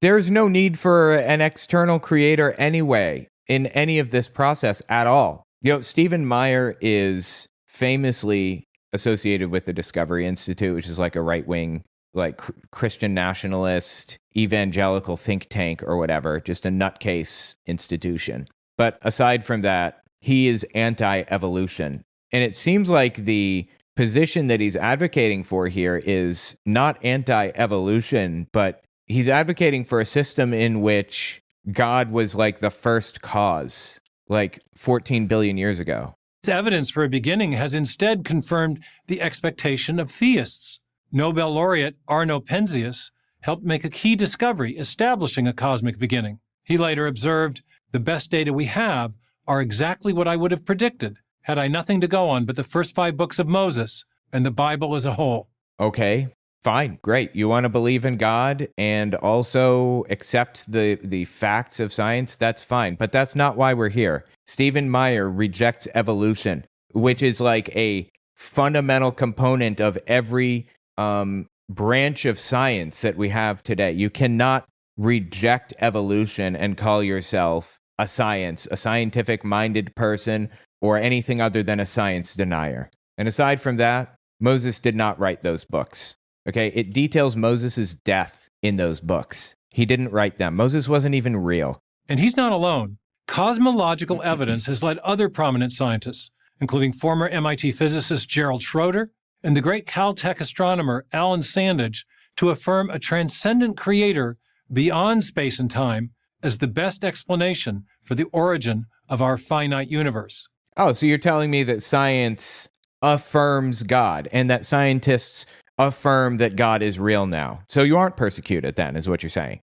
There's no need for an external creator anyway in any of this process at all. You know, Stephen Meyer is famously associated with the Discovery Institute, which is like a right-wing, like Christian nationalist, evangelical think tank or whatever, just a nutcase institution. But aside from that, he is anti-evolution. And it seems like the position that he's advocating for here is not anti-evolution, but he's advocating for a system in which God was like the first cause, like 14 billion years ago. Evidence for a beginning has instead confirmed the expectation of theists. Nobel laureate Arno Penzias helped make a key discovery establishing a cosmic beginning. He later observed, "The best data we have are exactly what I would have predicted had I nothing to go on but the first 5 books of Moses and the Bible as a whole." Okay, fine, great. You want to believe in God and also accept the facts of science? That's fine, but that's not why we're here. Stephen Meyer rejects evolution, which is like a fundamental component of every branch of science that we have today. You cannot reject evolution and call yourself a scientific-minded person, or anything other than a science denier. And aside from that, Moses did not write those books. Okay, it details Moses' death in those books. He didn't write them. Moses wasn't even real. And he's not alone. Cosmological evidence has led other prominent scientists, including former MIT physicist Gerald Schroeder and the great Caltech astronomer Alan Sandage, to affirm a transcendent creator beyond space and time as the best explanation for the origin of our finite universe. Oh, so you're telling me that science affirms God and that scientists affirm that God is real now. So you aren't persecuted then, is what you're saying.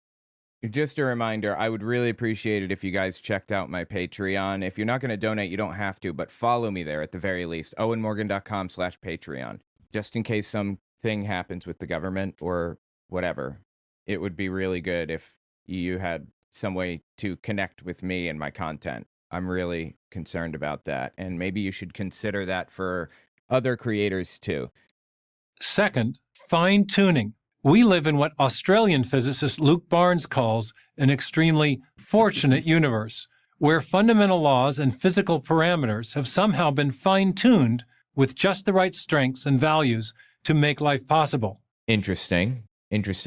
Just a reminder, I would really appreciate it if you guys checked out my Patreon. If you're not going to donate, you don't have to, but follow me there at the very least. owenmorgan.com/Patreon. Just in case something happens with the government or whatever. It would be really good if you had some way to connect with me and my content. I'm really concerned about that. And maybe you should consider that for other creators too. Second, fine-tuning. We live in what Australian physicist Luke Barnes calls an extremely fortunate universe, where fundamental laws and physical parameters have somehow been fine-tuned with just the right strengths and values to make life possible. Interesting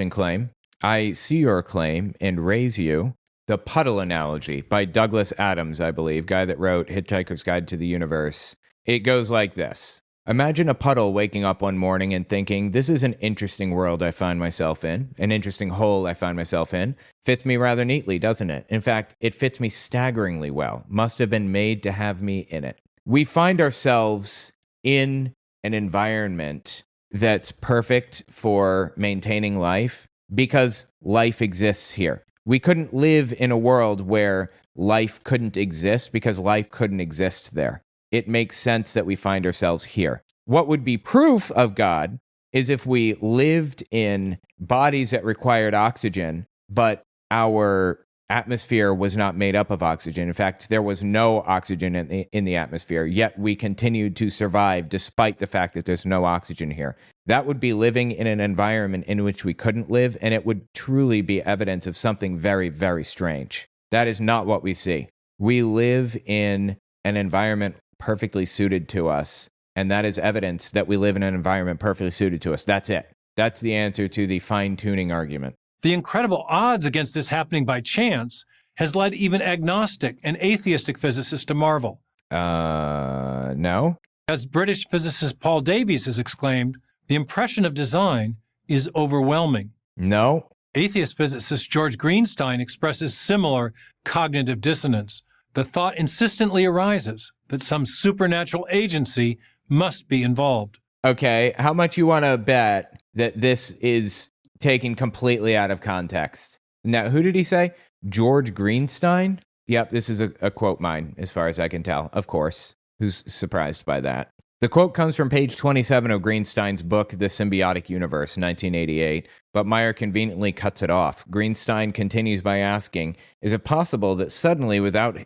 claim. I see your claim and raise you. The Puddle Analogy by Douglas Adams, I believe, guy that wrote Hitchhiker's Guide to the Universe. It goes like this. Imagine a puddle waking up one morning and thinking, this is an interesting world I find myself in, an interesting hole I find myself in. Fits me rather neatly, doesn't it? In fact, it fits me staggeringly well. Must have been made to have me in it. We find ourselves in an environment that's perfect for maintaining life because life exists here. We couldn't live in a world where life couldn't exist because life couldn't exist there. It makes sense that we find ourselves here. What would be proof of God is if we lived in bodies that required oxygen, but our atmosphere was not made up of oxygen. In fact, there was no oxygen in the atmosphere, yet we continued to survive despite the fact that there's no oxygen here. That would be living in an environment in which we couldn't live, and it would truly be evidence of something very, very strange. That is not what we see. We live in an environment perfectly suited to us. And that is evidence that we live in an environment perfectly suited to us. That's it. That's the answer to the fine-tuning argument. The incredible odds against this happening by chance has led even agnostic and atheistic physicists to marvel. No. As British physicist Paul Davies has exclaimed, the impression of design is overwhelming. No. Atheist physicist George Greenstein expresses similar cognitive dissonance. The thought insistently arises that some supernatural agency must be involved. Okay, how much you want to bet that this is taken completely out of context? Now, who did he say? George Greenstein? Yep, this is a quote mine, as far as I can tell, of course. Who's surprised by that? The quote comes from page 27 of Greenstein's book, The Symbiotic Universe, 1988, but Meyer conveniently cuts it off. Greenstein continues by asking, is it possible that suddenly, without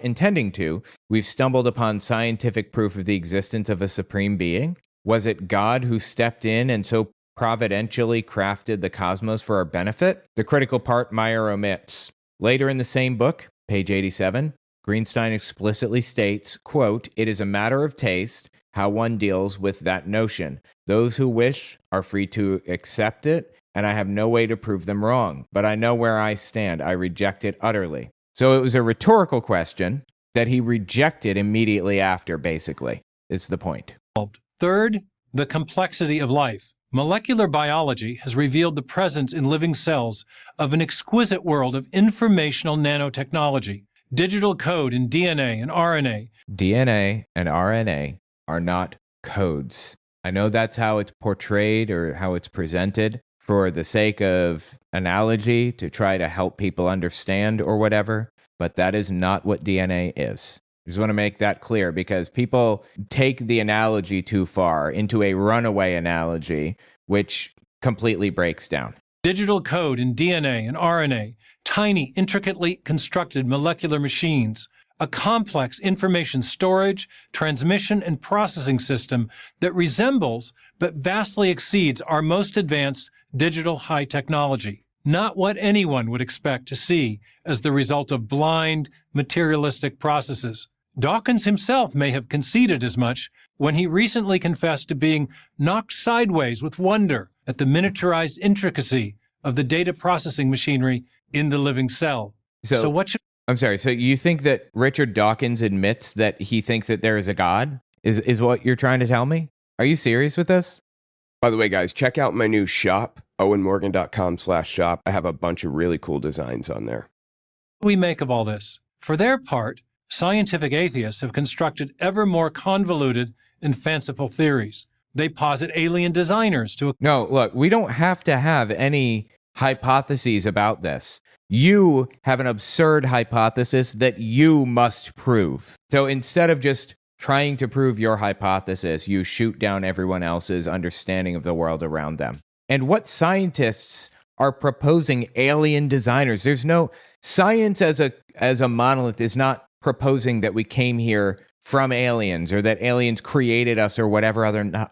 intending to, we've stumbled upon scientific proof of the existence of a supreme being? Was it God who stepped in and so providentially crafted the cosmos for our benefit? The critical part Meyer omits. Later in the same book, page 87, Greenstein explicitly states, quote, it is a matter of taste how one deals with that notion. Those who wish are free to accept it, and I have no way to prove them wrong. But I know where I stand. I reject it utterly. So it was a rhetorical question that he rejected immediately after, basically, is the point. Third, the complexity of life. Molecular biology has revealed the presence in living cells of an exquisite world of informational nanotechnology. Digital code in DNA and RNA. DNA and RNA are not codes. I know that's how it's portrayed or how it's presented for the sake of analogy to try to help people understand or whatever, but that is not what DNA is. I just want to make that clear because people take the analogy too far into a runaway analogy, which completely breaks down. Digital code in DNA and RNA, tiny, intricately constructed molecular machines, a complex information storage, transmission, and processing system that resembles but vastly exceeds our most advanced digital high technology. Not what anyone would expect to see as the result of blind, materialistic processes. Dawkins himself may have conceded as much when he recently confessed to being knocked sideways with wonder at the miniaturized intricacy of the data processing machinery in the living cell. So what should... I'm sorry, so you think that Richard Dawkins admits that he thinks that there is a God? Is what you're trying to tell me? Are you serious with this? By the way, guys, check out my new shop, owenmorgan.com/shop. I have a bunch of really cool designs on there. What do we make of all this? For their part, scientific atheists have constructed ever more convoluted and fanciful theories. They posit alien designers to... No, look, we don't have to have any hypotheses about this. You have an absurd hypothesis that you must prove. So instead of just trying to prove your hypothesis, you shoot down everyone else's understanding of the world around them. And what scientists are proposing alien designers? There's no... Science as a monolith is not proposing that we came here from aliens or that aliens created us or whatever other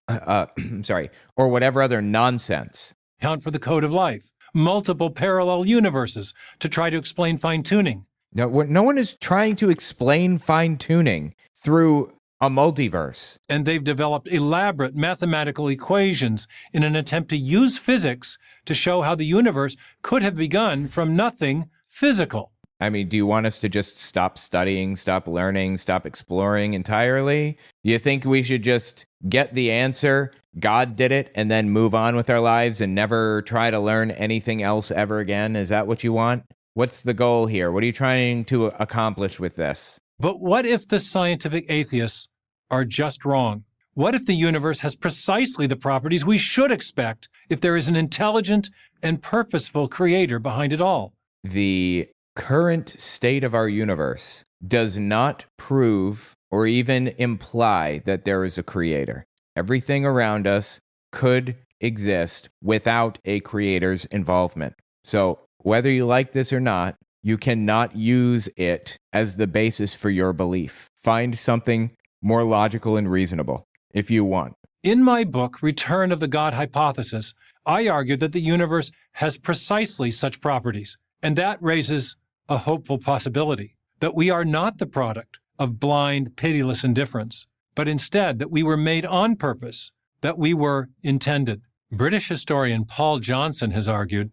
or whatever other nonsense. Account for the code of life, multiple parallel universes to try to explain fine-tuning. No one is trying to explain fine-tuning through a multiverse. And they've developed elaborate mathematical equations in an attempt to use physics to show how the universe could have begun from nothing physical. I mean, do you want us to just stop studying, stop learning, stop exploring entirely? You think we should just get the answer, God did it, and then move on with our lives and never try to learn anything else ever again? Is that what you want? What's the goal here? What are you trying to accomplish with this? But what if the scientific atheists are just wrong? What if the universe has precisely the properties we should expect if there is an intelligent and purposeful creator behind it all? The current state of our universe does not prove or even imply that there is a creator. Everything around us could exist without a creator's involvement. So whether you like this or not, you cannot use it as the basis for your belief. Find something more logical and reasonable if you want. In my book, Return of the God Hypothesis, I argue that the universe has precisely such properties, and that raises a hopeful possibility. that we are not the product of blind, pitiless indifference, but instead that we were made on purpose, that we were intended. British historian Paul Johnson has argued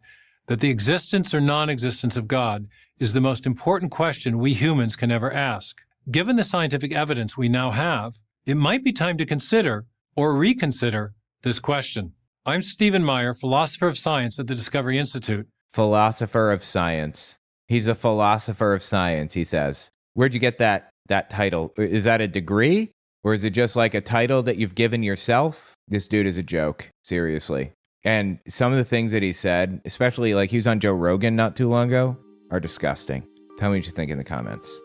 that the existence or non-existence of God is the most important question we humans can ever ask. Given the scientific evidence we now have, it might be time to consider or reconsider this question. I'm Stephen Meyer, philosopher of science at the Discovery Institute. Philosopher of science. He's a philosopher of science, he says. Where'd you get that title? Is that a degree? Or is it just like a title that you've given yourself? This dude is a joke, seriously. And some of the things that he said, especially like he was on Joe Rogan not too long ago, are disgusting. Tell me what you think in the comments.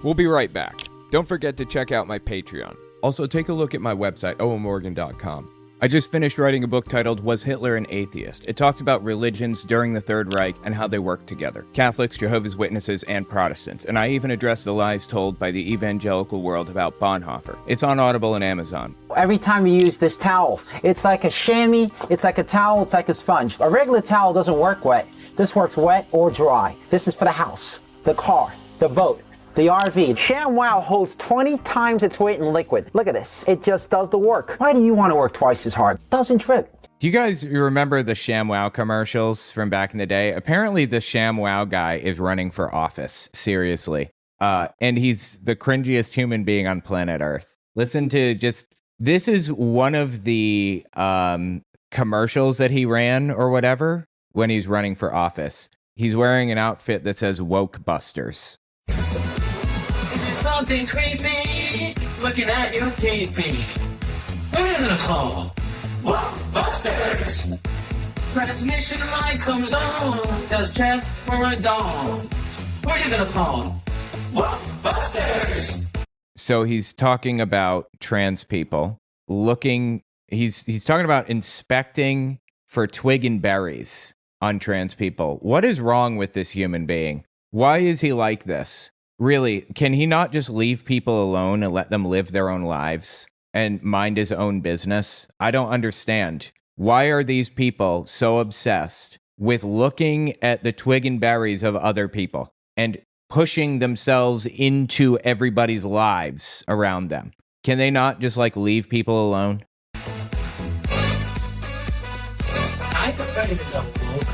We'll be right back. Don't forget to check out my Patreon. Also, take a look at my website, owenmorgan.com. I just finished writing a book titled Was Hitler an Atheist? It talks about religions during the Third Reich and how they work together. Catholics, Jehovah's Witnesses, and Protestants. And I even address the lies told by the evangelical world about Bonhoeffer. It's on Audible and Amazon. Every time you use this towel, it's like a chamois, it's like a towel, it's like a sponge. A regular towel doesn't work wet. This works wet or dry. This is for the house, the car, the boat, the RV. ShamWow holds 20 times its weight in liquid. Look at this. It just does the work. Why do you want to work twice as hard? Doesn't trip. Do you guys remember the ShamWow commercials from back in the day? Apparently the ShamWow guy is running for office. Seriously. And he's the cringiest human being on planet Earth. Listen to this is one of the commercials that he ran or whatever when he's running for office. He's wearing an outfit that says Woke Busters. Something creepy, looking at you creepy. We're gonna call Busters. Transmission light comes on, does check for a dawn. We're gonna call Busters. So he's talking about trans people he's talking about inspecting for twig and berries on trans people. What is wrong with this human being? Why is he like this? Really, can he not just leave people alone and let them live their own lives and mind his own business? I don't understand. Why are these people so obsessed with looking at the twig and berries of other people and pushing themselves into everybody's lives around them? Can they not just like leave people alone? I prefer to go woke.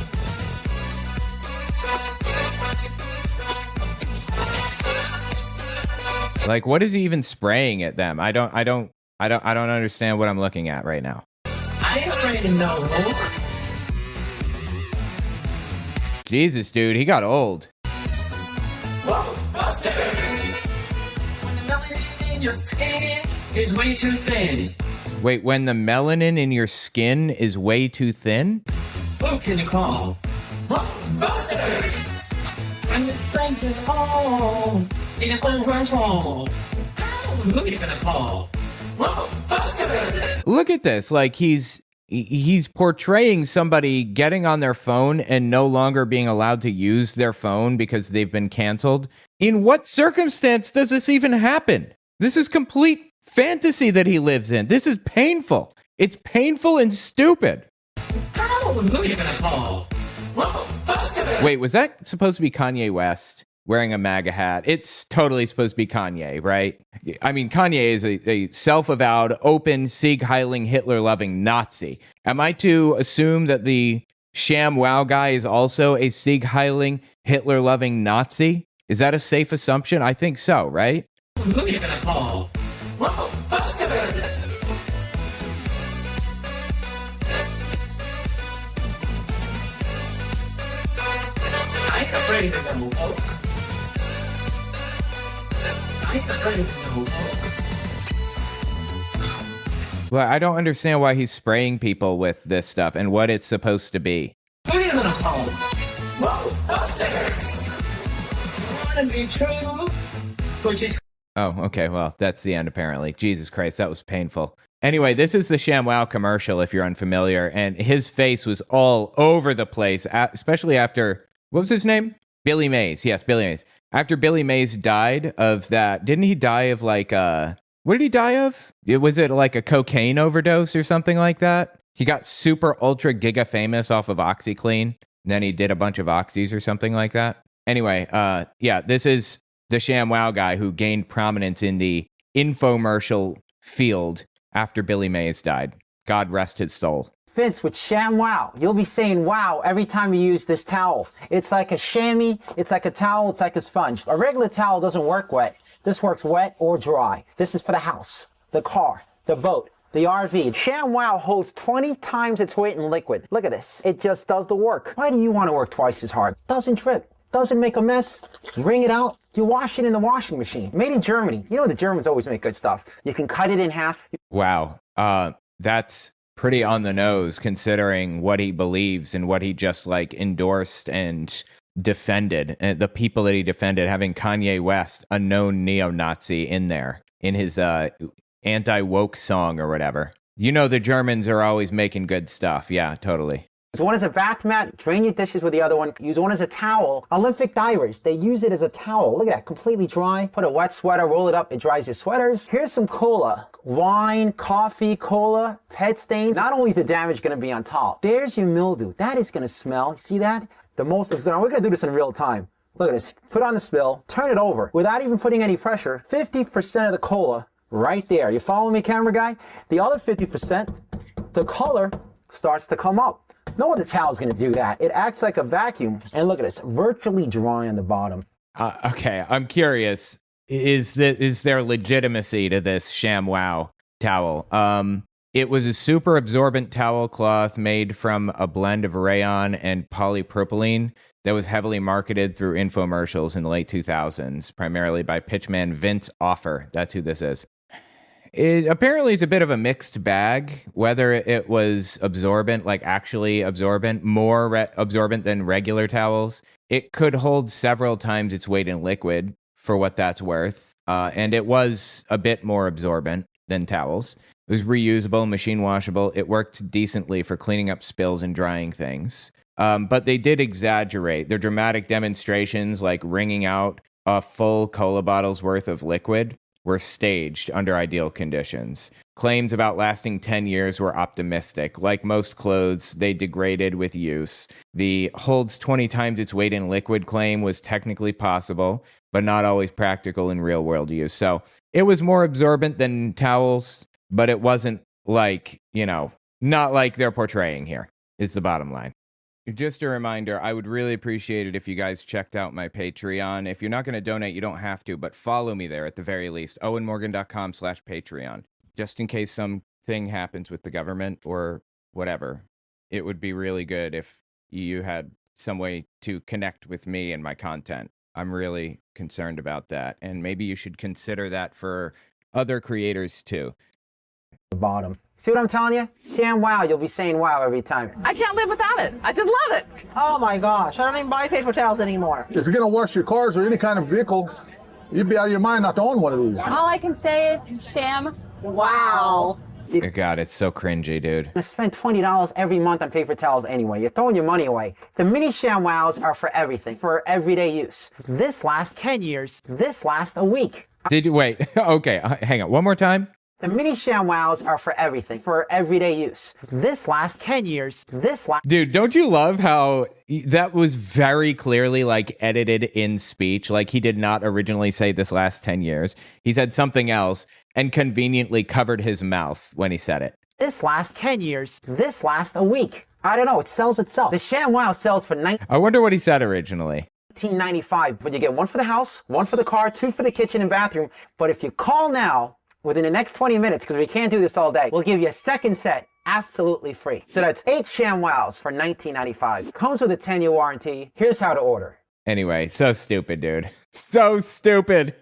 Like, what is he even spraying at them? I don't understand what I'm looking at right now. I already know. Jesus, dude, he got old. Whoa, Busters! When the melanin in your skin is way too thin. Wait, when the melanin in your skin is way too thin? Who can you call? Whoa, Busters! When the strength is all in an overhaul. Who are you gonna call? Whoa, Busters! Look at this. Like, he's portraying somebody getting on their phone and no longer being allowed to use their phone because they've been canceled. In what circumstance does this even happen? This is complete fantasy that he lives in. This is painful. It's painful and stupid. Who are you gonna call? Whoa, Busters! Wait, was that supposed to be Kanye West wearing a MAGA hat? It's totally supposed to be Kanye, right? I mean, Kanye is a self-avowed, open, Sieg-heiling, Hitler-loving Nazi. Am I to assume that the ShamWow guy is also a Sieg-heiling, Hitler-loving Nazi? Is that a safe assumption? I think so, right? Who are you gonna call? Whoa, Busters! I ain't afraid of no woke. I ain't afraid of no woke. Well, I don't understand why he's spraying people with this stuff and what it's supposed to be. Who are you gonna call? Whoa, Busters! Wanna be true, which is... Oh, okay. Well, that's the end, apparently. Jesus Christ, that was painful. Anyway, this is the ShamWow commercial, if you're unfamiliar, and his face was all over the place, especially after, what was his name? Billy Mays. Yes, Billy Mays. After Billy Mays died of that, didn't he die of like, what did he die of? Was it like a cocaine overdose or something like that? He got super ultra giga famous off of OxyClean. then he did a bunch of oxys or something like that. Anyway, yeah, this is the ShamWow guy who gained prominence in the infomercial field after Billy Mays died. God rest his soul. Vince, with ShamWow, you'll be saying wow every time you use this towel. It's like a chamois, it's like a towel, it's like a sponge. A regular towel doesn't work wet. This works wet or dry. This is for the house, the car, the boat, the RV. ShamWow holds 20 times its weight in liquid. Look at this. It just does the work. Why do you want to work twice as hard? Doesn't drip, doesn't make a mess. You wring it out, you wash it in the washing machine. Made in Germany. You know the Germans always make good stuff. You can cut it in half. Wow. That's pretty on the nose considering what he believes and what he just like endorsed and defended. And the people that he defended, having Kanye West, a known neo-Nazi, in there in his anti-woke song or whatever. You know the Germans are always making good stuff. Yeah, totally. Use one as a bath mat, drain your dishes with the other one. Use one as a towel. Olympic divers, they use it as a towel. Look at that, completely dry. Put a wet sweater, roll it up, it dries your sweaters. Here's some cola. Wine, coffee, cola, pet stains. Not only is the damage going to be on top, there's your mildew. That is going to smell. See that? The most absurd. We're going to do this in real time. Look at this. Put on the spill, turn it over. Without even putting any pressure, 50% of the cola right there. You follow me, camera guy? The other 50%, the color starts to come up. No other towel is going to do that. It acts like a vacuum. And look at this, virtually dry on the bottom. Okay, I'm curious. Is there legitimacy to this ShamWow towel? It was a super absorbent towel cloth made from a blend of rayon and polypropylene that was heavily marketed through infomercials in the late 2000s, primarily by pitchman Vince Offer. That's who this is. It apparently is a bit of a mixed bag, whether it was absorbent, like actually absorbent, more absorbent than regular towels. It could hold several times its weight in liquid, for what that's worth. And it was a bit more absorbent than towels. It was reusable, machine washable. It worked decently for cleaning up spills and drying things. But they did exaggerate. Their dramatic demonstrations, like wringing out a full cola bottle's worth of liquid, were staged under ideal conditions. Claims about lasting 10 years were optimistic. Like most clothes, they degraded with use. The holds 20 times its weight in liquid claim was technically possible, but not always practical in real-world use. So it was more absorbent than towels, but it wasn't like, not like they're portraying here, is the bottom line. Just a reminder, I would really appreciate it if you guys checked out my Patreon. If you're not going to donate, you don't have to, but follow me there at the very least. owenmorgan.com/Patreon. Just in case something happens with the government or whatever. It would be really good if you had some way to connect with me and my content. I'm really concerned about that. And maybe you should consider that for other creators too. The bottom. See what I'm telling you? ShamWow, you'll be saying wow every time. I can't live without it. I just love it. Oh my gosh, I don't even buy paper towels anymore. If you're gonna wash your cars or any kind of vehicle, you'd be out of your mind not to own one of these. All I can say is ShamWow. God, it's so cringy, dude. I spend $20 every month on paper towels anyway. You're throwing your money away. The mini ShamWows are for everything, for everyday use. This lasts 10 years. This lasts a week. Did you wait? Okay, hang on. One more time. The mini ShamWows are for everything, for everyday use. This lasts 10 years. Dude, don't you love how that was very clearly like edited in speech? Like he did not originally say this lasts 10 years. He said something else and conveniently covered his mouth when he said it. This lasts 10 years. This lasts a week. I don't know. It sells itself. The ShamWow sells for I wonder what he said originally. $19.95, but you get one for the house, one for the car, two for the kitchen and bathroom. But if you call now, within the next 20 minutes, because we can't do this all day, we'll give you a second set absolutely free. So that's 8 ShamWows for $19.95. Comes with a 10-year warranty. Here's how to order. Anyway, so stupid, dude. So stupid.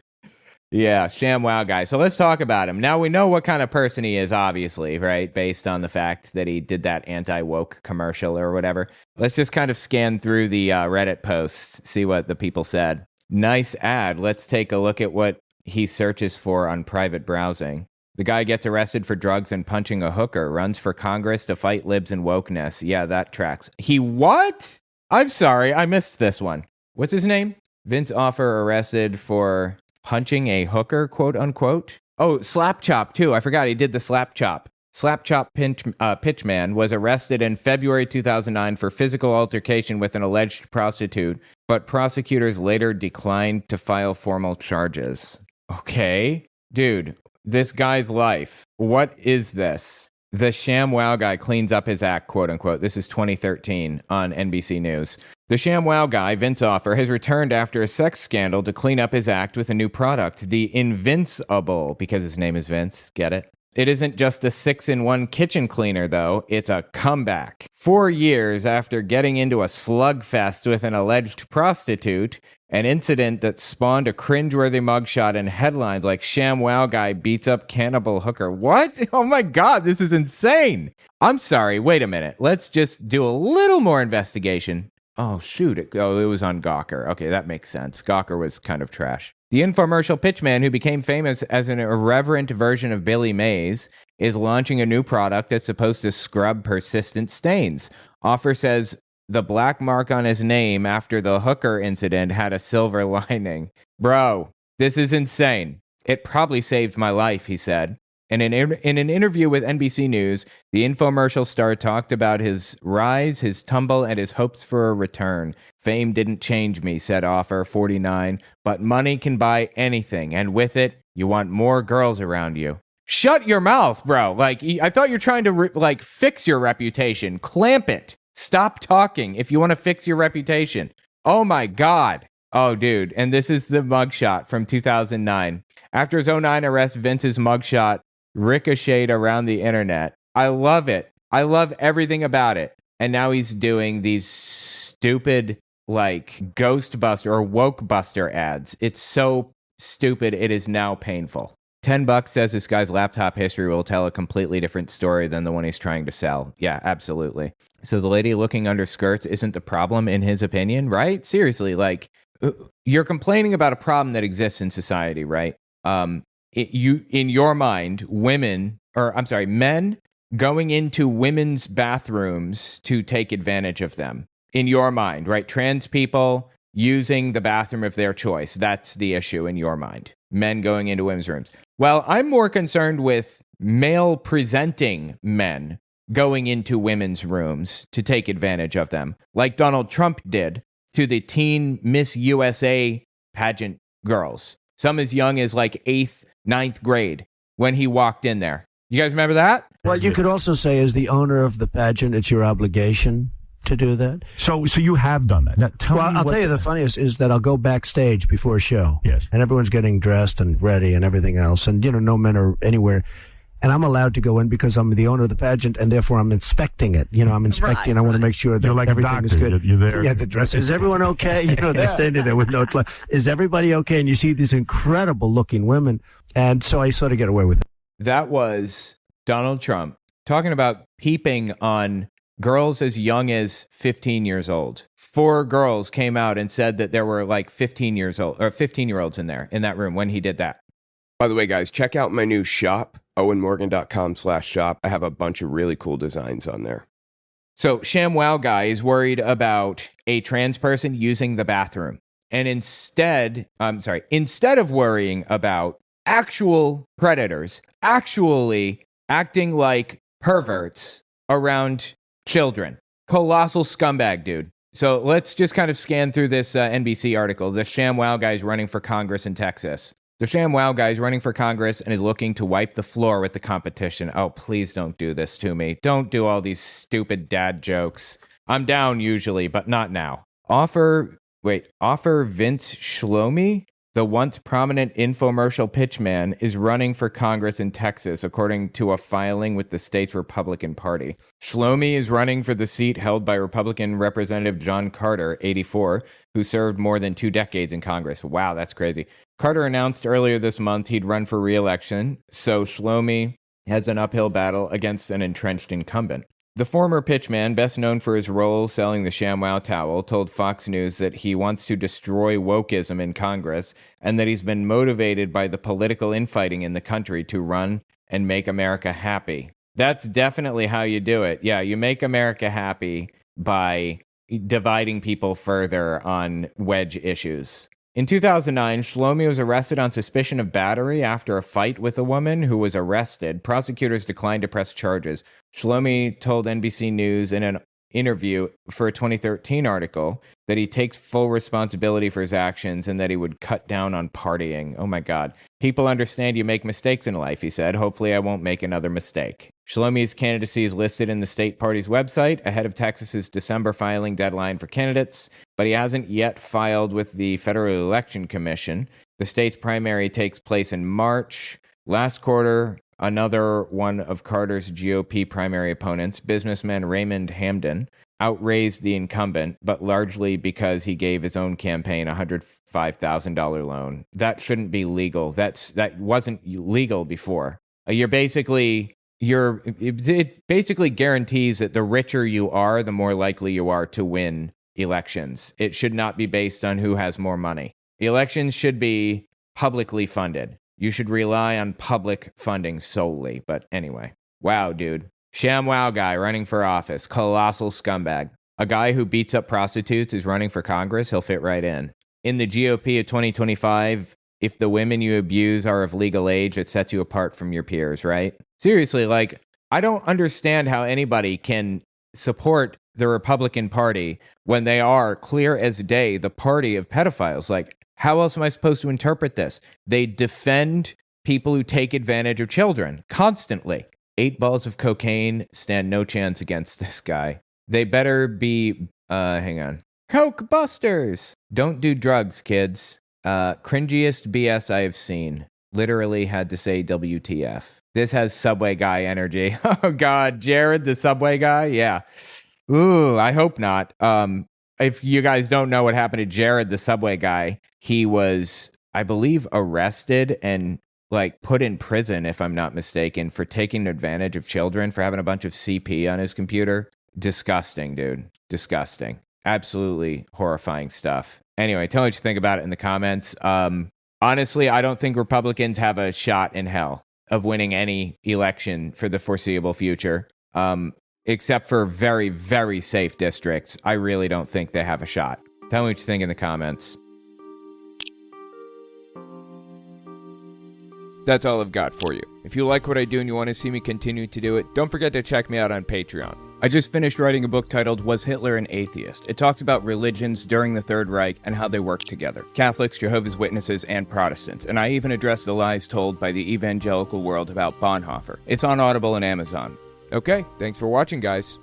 Yeah, ShamWow guy. So let's talk about him. Now we know what kind of person he is, obviously, right? Based on the fact that he did that anti-woke commercial or whatever. Let's just kind of scan through the Reddit posts, see what the people said. Nice ad. Let's take a look at what he searches for on private browsing. The guy gets arrested for drugs and punching a hooker, runs for Congress to fight libs and wokeness. Yeah, that tracks. He what? I'm sorry, I missed this one. What's his name? Vince Offer arrested for punching a hooker, quote unquote. Oh, slap chop too. I forgot he did the slap chop. Slapchop Pitchman was arrested in February 2009 for physical altercation with an alleged prostitute, but prosecutors later declined to file formal charges. Okay. Dude, this guy's life. What is this? The ShamWow guy cleans up his act, quote unquote. This is 2013 on NBC News. The ShamWow guy, Vince Offer, has returned after a sex scandal to clean up his act with a new product, the Invincible, because his name is Vince. Get it? It isn't just a 6-in-1 kitchen cleaner, though. It's a comeback. 4 years after getting into a slugfest with an alleged prostitute, an incident that spawned a cringeworthy mugshot and headlines like ShamWow guy beats up cannibal hooker. What? Oh my God, this is insane. I'm sorry, wait a minute. Let's just do a little more investigation. Oh, shoot. It was on Gawker. Okay, that makes sense. Gawker was kind of trash. The infomercial pitchman, who became famous as an irreverent version of Billy Mays, is launching a new product that's supposed to scrub persistent stains. Offer says the black mark on his name after the hooker incident had a silver lining. Bro, this is insane. It probably saved my life, he said. And in an interview with NBC News, the infomercial star talked about his rise, his tumble, and his hopes for a return. Fame didn't change me, said Offer, 49, but money can buy anything, and with it, you want more girls around you. Shut your mouth, bro. Like, I thought you're trying to, fix your reputation. Clamp it. Stop talking if you want to fix your reputation. Oh, my God. Oh, dude. And this is the mugshot from 2009. After his 2009 arrest, Vince's mugshot ricocheted around the internet. I love it. I love everything about it. And now he's doing these stupid, Ghostbuster or Wokebuster ads. It's so stupid, it is now painful. $10 says this guy's laptop history will tell a completely different story than the one he's trying to sell. Yeah, absolutely. So the lady looking under skirts isn't the problem in his opinion, right? Seriously, you're complaining about a problem that exists in society, right? In your mind, men going into women's bathrooms to take advantage of them. In your mind, right? Trans people using the bathroom of their choice. That's the issue in your mind. Men going into women's rooms. Well, I'm more concerned with male presenting men going into women's rooms to take advantage of them, like Donald Trump did to the teen Miss USA pageant girls. Some as young as 8th, 9th grade when he walked in there. You guys remember that? Well, you could also say as the owner of the pageant, it's your obligation to do that. So you have done that. Now, I'll tell you the funniest is that I'll go backstage before a show. Yes. And everyone's getting dressed and ready and everything else. And, no men are anywhere. And I'm allowed to go in because I'm the owner of the pageant, and therefore I'm inspecting it. I'm inspecting. I want to make sure that everything is good. You're there. Yeah, the dress. Is everyone okay? They're standing there with no clothes. Is everybody okay? And you see these incredible-looking women. And so I sort of get away with it. That was Donald Trump talking about peeping on girls as young as 15 years old. 4 girls came out and said that there were 15-year-olds in that room when he did that. By the way, guys, check out my new shop, owenmorgan.com/shop. I have a bunch of really cool designs on there. So ShamWow guy is worried about a trans person using the bathroom. And instead of worrying about actual predators actually acting like perverts around children. Colossal scumbag, dude. So let's just kind of scan through this NBC article. The ShamWow guy is running for Congress in Texas. The ShamWow guy is running for Congress and is looking to wipe the floor with the competition. Oh, please don't do this to me. Don't do all these stupid dad jokes. I'm down usually, but not now. Offer Vince Shlomi, the once prominent infomercial pitchman, is running for Congress in Texas, according to a filing with the state's Republican Party. Shlomi is running for the seat held by Republican Representative John Carter, 84, who served more than 2 decades in Congress. Wow, that's crazy. Carter announced earlier this month he'd run for re-election, so Shlomi has an uphill battle against an entrenched incumbent. The former pitchman, best known for his role selling the ShamWow towel, told Fox News that he wants to destroy wokeism in Congress and that he's been motivated by the political infighting in the country to run and make America happy. That's definitely how you do it. Yeah, you make America happy by dividing people further on wedge issues. In 2009, Shlomi was arrested on suspicion of battery after a fight with a woman who was arrested. Prosecutors declined to press charges. Shlomi told NBC News in an interview for a 2013 article that he takes full responsibility for his actions and that he would cut down on partying. Oh my God. People understand you make mistakes in life, he said. Hopefully I won't make another mistake. Shlomi's candidacy is listed in the state party's website ahead of Texas's December filing deadline for candidates, but he hasn't yet filed with the Federal Election Commission. The state's primary takes place in March. Last quarter, another one of Carter's GOP primary opponents, businessman Raymond Hamden, outraised the incumbent, but largely because he gave his own campaign a $105,000 loan. That shouldn't be legal. That wasn't legal before. It basically guarantees that the richer you are, the more likely you are to win elections. It should not be based on who has more money. Elections should be publicly funded. You should rely on public funding solely. But anyway, wow, dude. ShamWow guy running for office. Colossal scumbag. A guy who beats up prostitutes is running for Congress. He'll fit right in. In the GOP of 2025, if the women you abuse are of legal age, it sets you apart from your peers, right? Seriously, like, I don't understand how anybody can support the Republican Party when they are, clear as day, the party of pedophiles. Like, how else am I supposed to interpret this? They defend people who take advantage of children constantly. 8 balls of cocaine stand no chance against this guy. They better be, hang on. Coke busters! Don't do drugs, kids. Cringiest BS I have seen. Literally had to say WTF. This has Subway guy energy. Oh God, Jared, the Subway guy? Yeah. Ooh, I hope not. If you guys don't know what happened to Jared, the Subway guy, he was, I believe, arrested and like put in prison, if I'm not mistaken, for taking advantage of children, for having a bunch of CP on his computer. Disgusting, dude. Disgusting. Absolutely horrifying stuff. Anyway, tell me what you think about it in the comments. Honestly, I don't think Republicans have a shot in hell of winning any election for the foreseeable future. Except for very, very safe districts. I really don't think they have a shot. Tell me what you think in the comments. That's all I've got for you. If you like what I do and you want to see me continue to do it, don't forget to check me out on Patreon. I just finished writing a book titled Was Hitler an Atheist? It talks about religions during the Third Reich and how they work together. Catholics, Jehovah's Witnesses, and Protestants. And I even address the lies told by the evangelical world about Bonhoeffer. It's on Audible and Amazon. Okay, thanks for watching, guys.